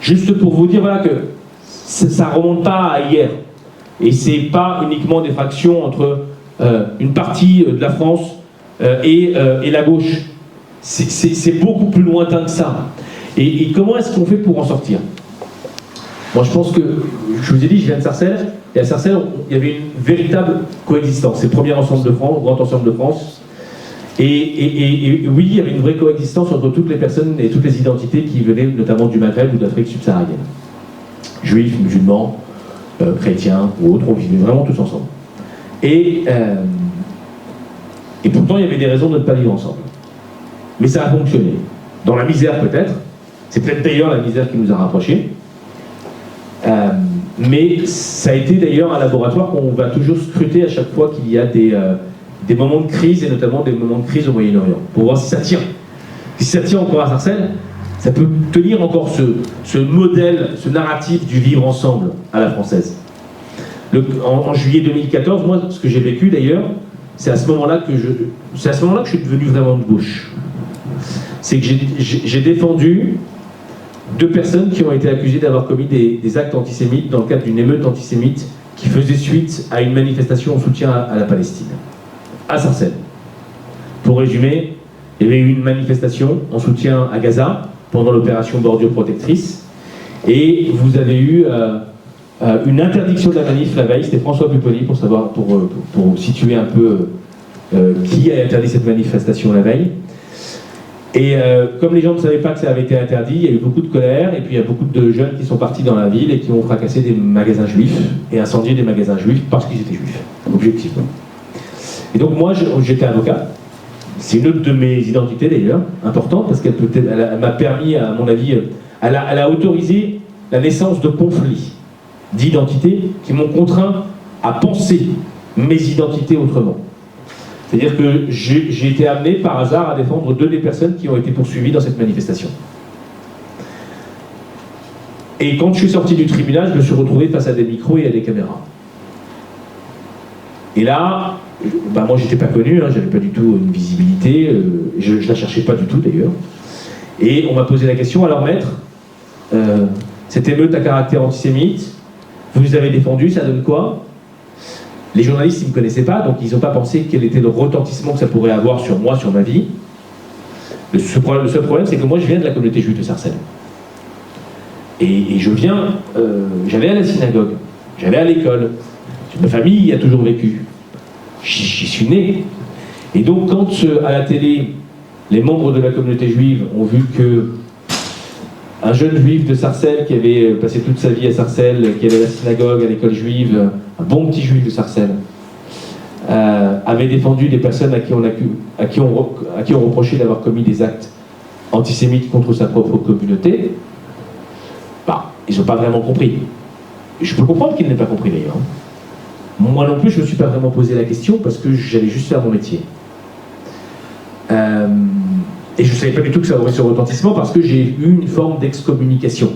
Juste pour vous dire voilà, que ça ne remonte pas à hier, et c'est pas uniquement des fractions entre une partie de la France et la gauche. C'est beaucoup plus lointain que ça. Et comment est-ce qu'on fait pour en sortir? Moi je pense que, je vous ai dit, je viens de Sarcelles, et à Sarcelles, il y avait une véritable coexistence. C'est le premier ensemble de France, grand ensemble de France. Et oui, il y avait une vraie coexistence entre toutes les personnes et toutes les identités qui venaient notamment du Maghreb ou d'Afrique subsaharienne. Juifs, musulmans, chrétiens ou autres, on vivait vraiment tous ensemble. Et pourtant, il y avait des raisons de ne pas vivre ensemble. Mais ça a fonctionné. Dans la misère peut-être, c'est peut-être d'ailleurs la misère qui nous a rapprochés, mais ça a été d'ailleurs un laboratoire qu'on va toujours scruter à chaque fois qu'il y a des moments de crise, et notamment des moments de crise au Moyen-Orient, pour voir si ça tient. Si ça tient encore à Sarcelles, ça peut tenir encore ce modèle, ce narratif du vivre ensemble à la française. En juillet 2014, moi, ce que j'ai vécu d'ailleurs, c'est à ce moment-là que je suis devenu vraiment de gauche. C'est que j'ai défendu 2 personnes qui ont été accusées d'avoir commis des actes antisémites dans le cadre d'une émeute antisémite qui faisait suite à une manifestation en soutien à la Palestine, à Sarcelles. Pour résumer, il y avait eu une manifestation en soutien à Gaza pendant l'opération Bordure Protectrice, et vous avez eu une interdiction de la manif la veille. C'était François Pupponi pour situer un peu qui a interdit cette manifestation la veille. Et comme les gens ne savaient pas que ça avait été interdit, il y a eu beaucoup de colère, et puis il y a beaucoup de jeunes qui sont partis dans la ville et qui ont fracassé des magasins juifs et incendié des magasins juifs parce qu'ils étaient juifs, objectivement. Et donc moi, j'étais avocat. C'est une autre de mes identités d'ailleurs, importante, parce qu'elle m'a permis, à mon avis, elle a autorisé la naissance de conflits d'identités qui m'ont contraint à penser mes identités autrement. C'est-à-dire que j'ai été amené par hasard à défendre 2 des personnes qui ont été poursuivies dans cette manifestation. Et quand je suis sorti du tribunal, je me suis retrouvé face à des micros et à des caméras. Et là, moi j'étais pas connu, j'avais pas du tout une visibilité, je la cherchais pas du tout d'ailleurs. Et on m'a posé la question, alors maître, cette émeute à caractère antisémite, vous nous avez défendu, ça donne quoi? Les journalistes, ils ne me connaissaient pas, donc ils n'ont pas pensé quel était le retentissement que ça pourrait avoir sur moi, sur ma vie. Le seul problème, c'est que moi, je viens de la communauté juive de Sarcelles. Et je viens, j'allais à la synagogue, j'allais à l'école, ma famille y a toujours vécu. J'y suis né. Et donc, quand à la télé, les membres de la communauté juive ont vu que un jeune juif de Sarcelles qui avait passé toute sa vie à Sarcelles, qui allait à la synagogue, à l'école juive, un bon petit juif de Sarcelles, avait défendu des personnes à qui on reprochait d'avoir commis des actes antisémites contre sa propre communauté. Bah, ils n'ont pas vraiment compris. Je peux comprendre qu'ils n'aient pas compris d'ailleurs. Moi non plus, je ne me suis pas vraiment posé la question parce que j'allais juste faire mon métier. Et je ne savais pas du tout que ça aurait ce retentissement parce que j'ai eu une forme d'excommunication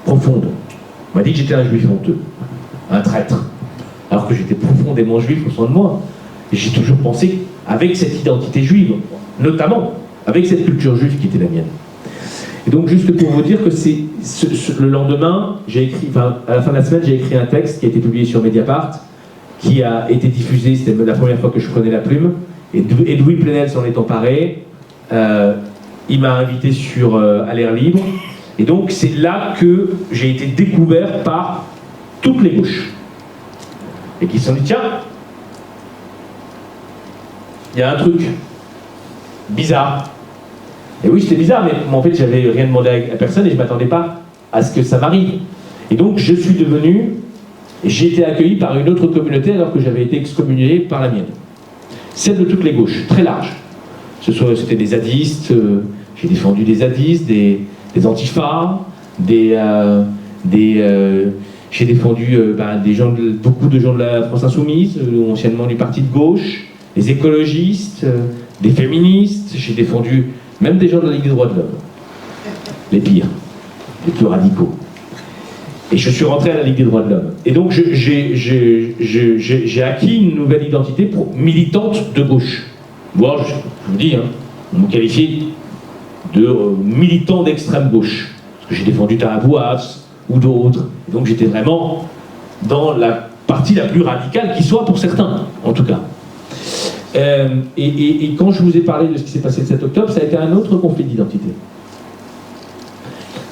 profonde. On m'a dit que j'étais un juif honteux, un traître, alors que j'étais profondément juif au fond de moi. Et j'ai toujours pensé, avec cette identité juive, notamment avec cette culture juive qui était la mienne. Et donc, juste pour vous dire que le lendemain, à la fin de la semaine, j'ai écrit un texte qui a été publié sur Mediapart, qui a été diffusé, c'était la première fois que je prenais la plume, et Louis Plenel s'en est emparé. Il m'a invité à l'air libre, et donc c'est là que j'ai été découvert par toutes les gauches, et qui se sont dit tiens, il y a un truc bizarre. Et oui, c'était bizarre, mais en fait j'avais rien demandé à personne et je ne m'attendais pas à ce que ça m'arrive. Et donc j'ai été accueilli par une autre communauté alors que j'avais été excommunié par la mienne. Celle de toutes les gauches, très large. C'était des zadistes, j'ai défendu des zadistes, des antifas, j'ai défendu beaucoup de gens de la France Insoumise, anciennement du parti de gauche, des écologistes, des féministes, j'ai défendu même des gens de la Ligue des droits de l'homme, les pires, les plus radicaux. Et je suis rentré à la Ligue des droits de l'homme. Et donc j'ai acquis une nouvelle identité militante de gauche. Moi, je vous dis, on me qualifiait de militant d'extrême gauche. Parce que j'ai défendu Tarabouas ou d'autres. Donc j'étais vraiment dans la partie la plus radicale qui soit pour certains, en tout cas. Et quand je vous ai parlé de ce qui s'est passé le 7 octobre, ça a été un autre conflit d'identité.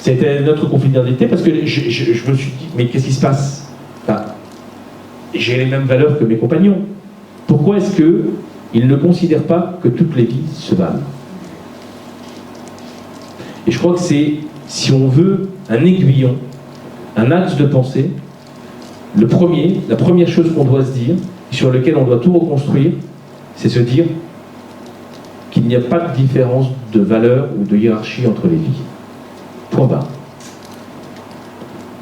C'était notre conflit d'identité parce que je me suis dit, mais qu'est-ce qui se passe? J'ai les mêmes valeurs que mes compagnons. Pourquoi est-ce qu'ils ne considèrent pas que toutes les vies se valent? Et je crois que c'est, si on veut, un aiguillon, un axe de pensée, la première chose qu'on doit se dire, sur lequel on doit tout reconstruire, c'est se dire qu'il n'y a pas de différence de valeur ou de hiérarchie entre les vies. Point barre.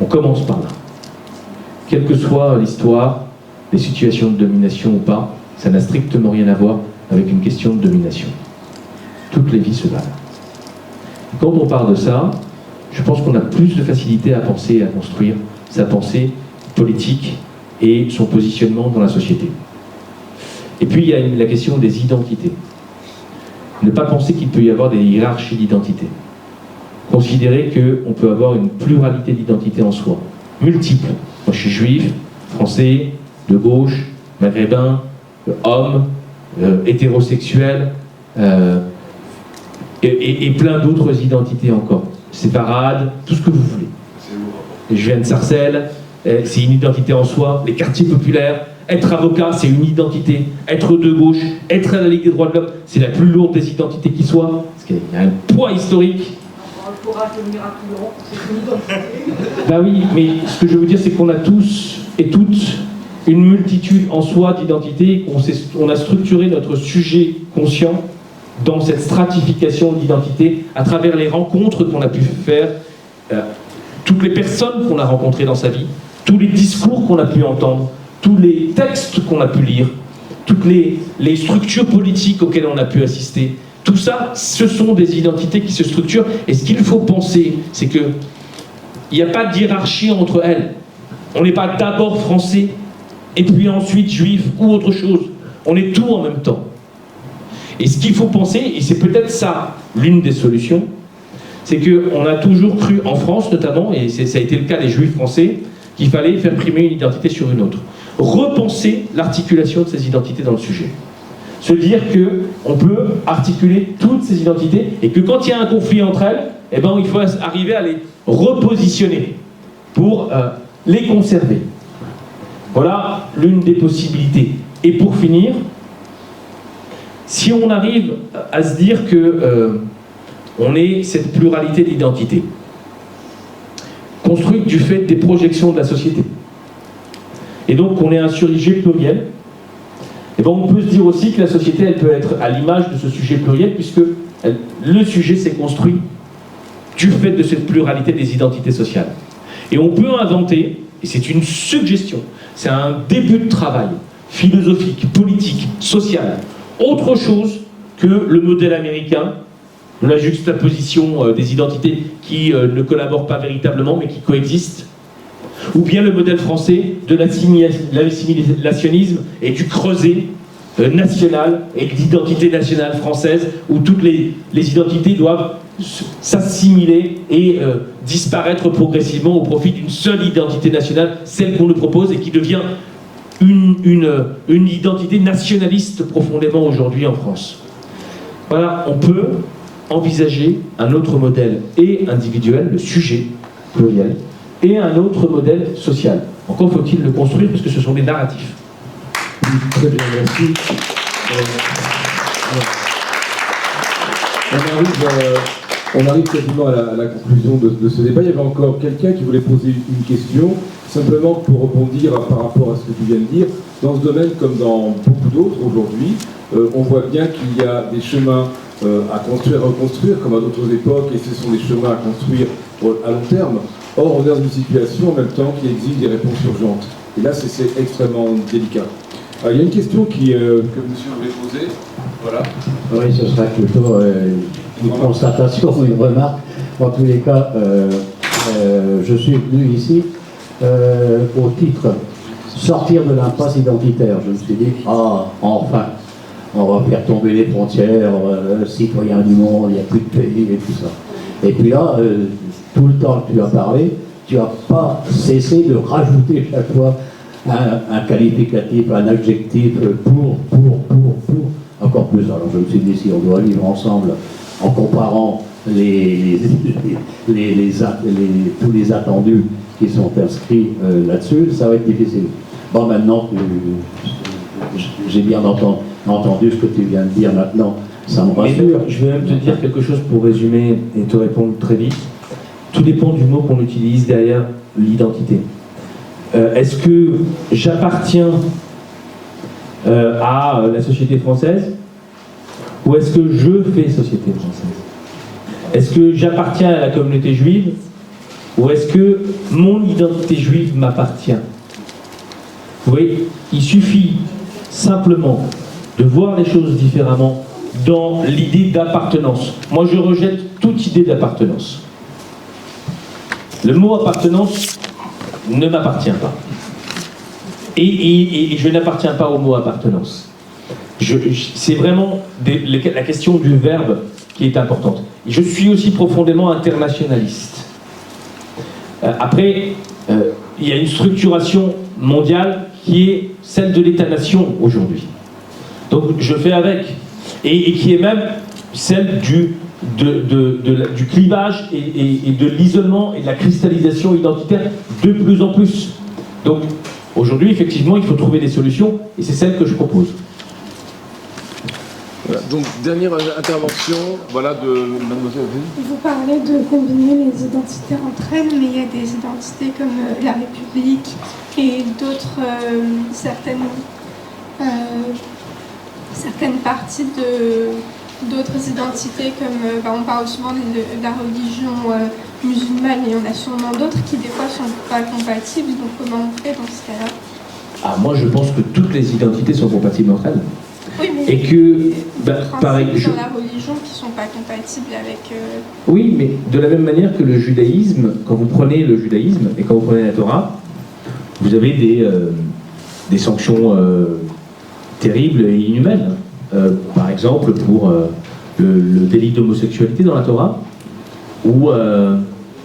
On commence par là. Quelle que soit l'histoire, les situations de domination ou pas, ça n'a strictement rien à voir avec une question de domination. Toutes les vies se valent. Quand on parle de ça, je pense qu'on a plus de facilité à penser et à construire sa pensée politique et son positionnement dans la société. Et puis il y a la question des identités. Ne pas penser qu'il peut y avoir des hiérarchies d'identité. Considérer qu'on peut avoir une pluralité d'identités en soi, multiples. Moi je suis juif, français, de gauche, maghrébin, homme, hétérosexuel, et plein d'autres identités encore. Séparades, tout ce que vous voulez. Je viens de Sarcelles, c'est une identité en soi. Les quartiers populaires, être avocat, c'est une identité. Être de gauche, être à la Ligue des droits de l'homme, c'est la plus lourde des identités qui soit, parce qu'il y a un poids historique. Le courage de miraculeux, c'est une identité. Ben oui, mais ce que je veux dire, c'est qu'on a tous et toutes une multitude en soi d'identités, on a structuré notre sujet conscient dans cette stratification d'identité à travers les rencontres qu'on a pu faire, toutes les personnes qu'on a rencontrées dans sa vie, tous les discours qu'on a pu entendre, tous les textes qu'on a pu lire, toutes les structures politiques auxquelles on a pu assister. Tout ça, ce sont des identités qui se structurent. Et ce qu'il faut penser, c'est qu'il n'y a pas de hiérarchie entre elles. On n'est pas d'abord français, et puis ensuite juif ou autre chose. On est tout en même temps. Et ce qu'il faut penser, et c'est peut-être ça l'une des solutions, c'est qu'on a toujours cru, en France notamment, et ça a été le cas des juifs français, qu'il fallait faire primer une identité sur une autre. Repenser l'articulation de ces identités dans le sujet. Se dire qu'on peut articuler toutes ces identités et que quand il y a un conflit entre elles, eh ben, il faut arriver à les repositionner pour les conserver. Voilà l'une des possibilités. Et pour finir, si on arrive à se dire que on est cette pluralité d'identités, du fait des projections de la société. Et donc on est un sujet pluriel. Et ben, on peut se dire aussi que la société, elle peut être à l'image de ce sujet pluriel, puisque le sujet s'est construit du fait de cette pluralité des identités sociales. Et on peut inventer, et c'est une suggestion, c'est un début de travail philosophique, politique, social, autre chose que le modèle américain, la juxtaposition des identités qui ne collaborent pas véritablement mais qui coexistent, ou bien le modèle français de l'assimilationnisme et du creuset national et de l'identité nationale française, où toutes les identités doivent s'assimiler et disparaître progressivement au profit d'une seule identité nationale, celle qu'on nous propose et qui devient une identité nationaliste profondément aujourd'hui en France. Voilà, on peut envisager un autre modèle et individuel, le sujet pluriel, et un autre modèle social. Encore faut-il le construire, parce que ce sont des narratifs. Très bien, merci. On arrive quasiment à la conclusion de ce débat. Il y avait encore quelqu'un qui voulait poser une question, simplement pour rebondir par rapport à ce que tu viens de dire. Dans ce domaine, comme dans beaucoup d'autres aujourd'hui, on voit bien qu'il y a des chemins à construire, à reconstruire, comme à d'autres époques, et ce sont des chemins à construire à long terme. Or, on est dans une situation en même temps qui exige des réponses urgentes. Et là, c'est extrêmement délicat. Il y a une question que monsieur voulait poser. Voilà. Oui, ce sera plutôt une constatation ou une remarque. En tous les cas, je suis venu ici au titre sortir de l'impasse identitaire. Je me suis dit, enfin, on va faire tomber les frontières, citoyens du monde, il n'y a plus de pays et tout ça. Et puis là, tout le temps que tu as parlé, tu n'as pas cessé de rajouter chaque fois un qualificatif, un adjectif pour, encore plus. Alors je me suis dit, si on doit vivre ensemble en comparant tous les attendus qui sont inscrits là-dessus, ça va être difficile. Bon, maintenant, j'ai bien entendu ce que tu viens de dire maintenant, ça me rassure. Je vais même te dire quelque chose pour résumer et te répondre très vite. Tout dépend du mot qu'on utilise derrière l'identité. Est-ce que j'appartiens à la société française ou est-ce que je fais société française? Est-ce que j'appartiens à la communauté juive ou est-ce que mon identité juive m'appartient? Vous voyez, il suffit simplement de voir les choses différemment dans l'idée d'appartenance. Moi, je rejette toute idée d'appartenance. Le mot appartenance ne m'appartient pas. Et je n'appartiens pas au mot appartenance. C'est vraiment la question du verbe qui est importante. Je suis aussi profondément internationaliste. Après, il y a une structuration mondiale qui est celle de l'État-nation aujourd'hui. Donc je fais avec. Et qui est même celle du clivage et de l'isolement et de la cristallisation identitaire de plus en plus. Donc aujourd'hui, effectivement, il faut trouver des solutions et c'est celle que je propose. Voilà. Donc dernière intervention, voilà, de mademoiselle. Vous parlez de combiner les identités entre elles, mais il y a des identités comme la République et d'autres, certaines parties d'autres identités, comme on parle souvent de la religion musulmane, et il y en a sûrement d'autres qui des fois sont pas compatibles, donc comment on fait dans ce cas-là? Moi je pense que toutes les identités sont compatibles entre elles. Oui, mais et que, pareil, dans la religion qui sont pas compatibles avec... Oui, mais de la même manière que le judaïsme, quand vous prenez le judaïsme et quand vous prenez la Torah, vous avez des sanctions terribles et inhumaines. Par exemple, pour le délit d'homosexualité dans la Torah, ou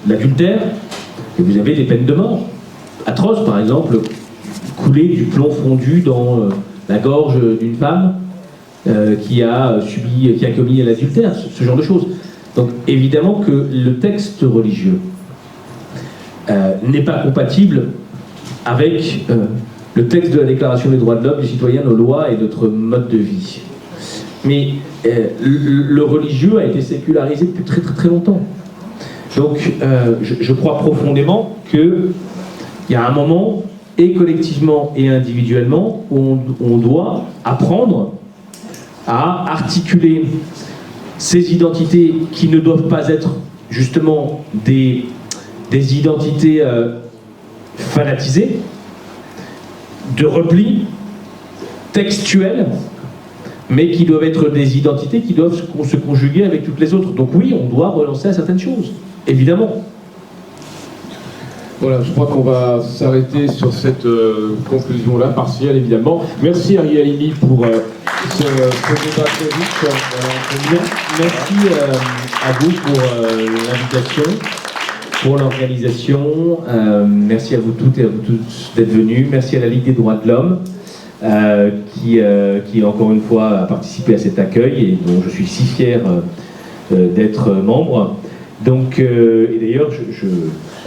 l'adultère, et vous avez des peines de mort atroces. Par exemple, couler du plomb fondu dans la gorge d'une femme qui a commis l'adultère, ce genre de choses. Donc évidemment que le texte religieux n'est pas compatible avec le texte de la Déclaration des droits de l'homme, des citoyens, nos lois et notre mode de vie. Mais le religieux a été sécularisé depuis très très très longtemps. Donc je crois profondément qu'il y a un moment, et collectivement et individuellement, où on doit apprendre à articuler ces identités qui ne doivent pas être justement des identités fanatisées, de repli, textuelles, mais qui doivent être des identités qui doivent se conjuguer avec toutes les autres. Donc oui, on doit relancer à certaines choses, évidemment. Voilà, je crois qu'on va s'arrêter sur cette conclusion-là, partielle évidemment. Merci Ariel Halimi pour ce débat très riche. Merci à vous pour l'invitation, pour l'organisation. Merci à vous toutes et à vous tous d'être venus. Merci à la Ligue des droits de l'homme qui encore une fois a participé à cet accueil et dont je suis si fier d'être membre. Donc, et d'ailleurs,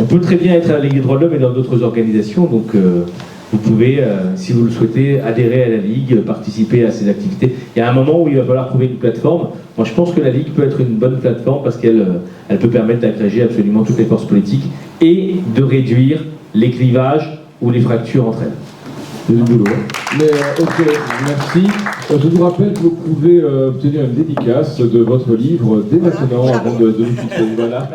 on peut très bien être à la Ligue des droits de l'homme et dans d'autres organisations, donc vous pouvez, si vous le souhaitez, adhérer à la Ligue, participer à ces activités. Il y a un moment où il va falloir trouver une plateforme. Moi, je pense que la Ligue peut être une bonne plateforme parce qu'elle peut permettre d'agréger absolument toutes les forces politiques et de réduire les clivages ou les fractures entre elles. C'est du boulot. Mais ok, merci. Je vous rappelle que vous pouvez obtenir une dédicace de votre livre dès maintenant avant de nous quitter. Voilà.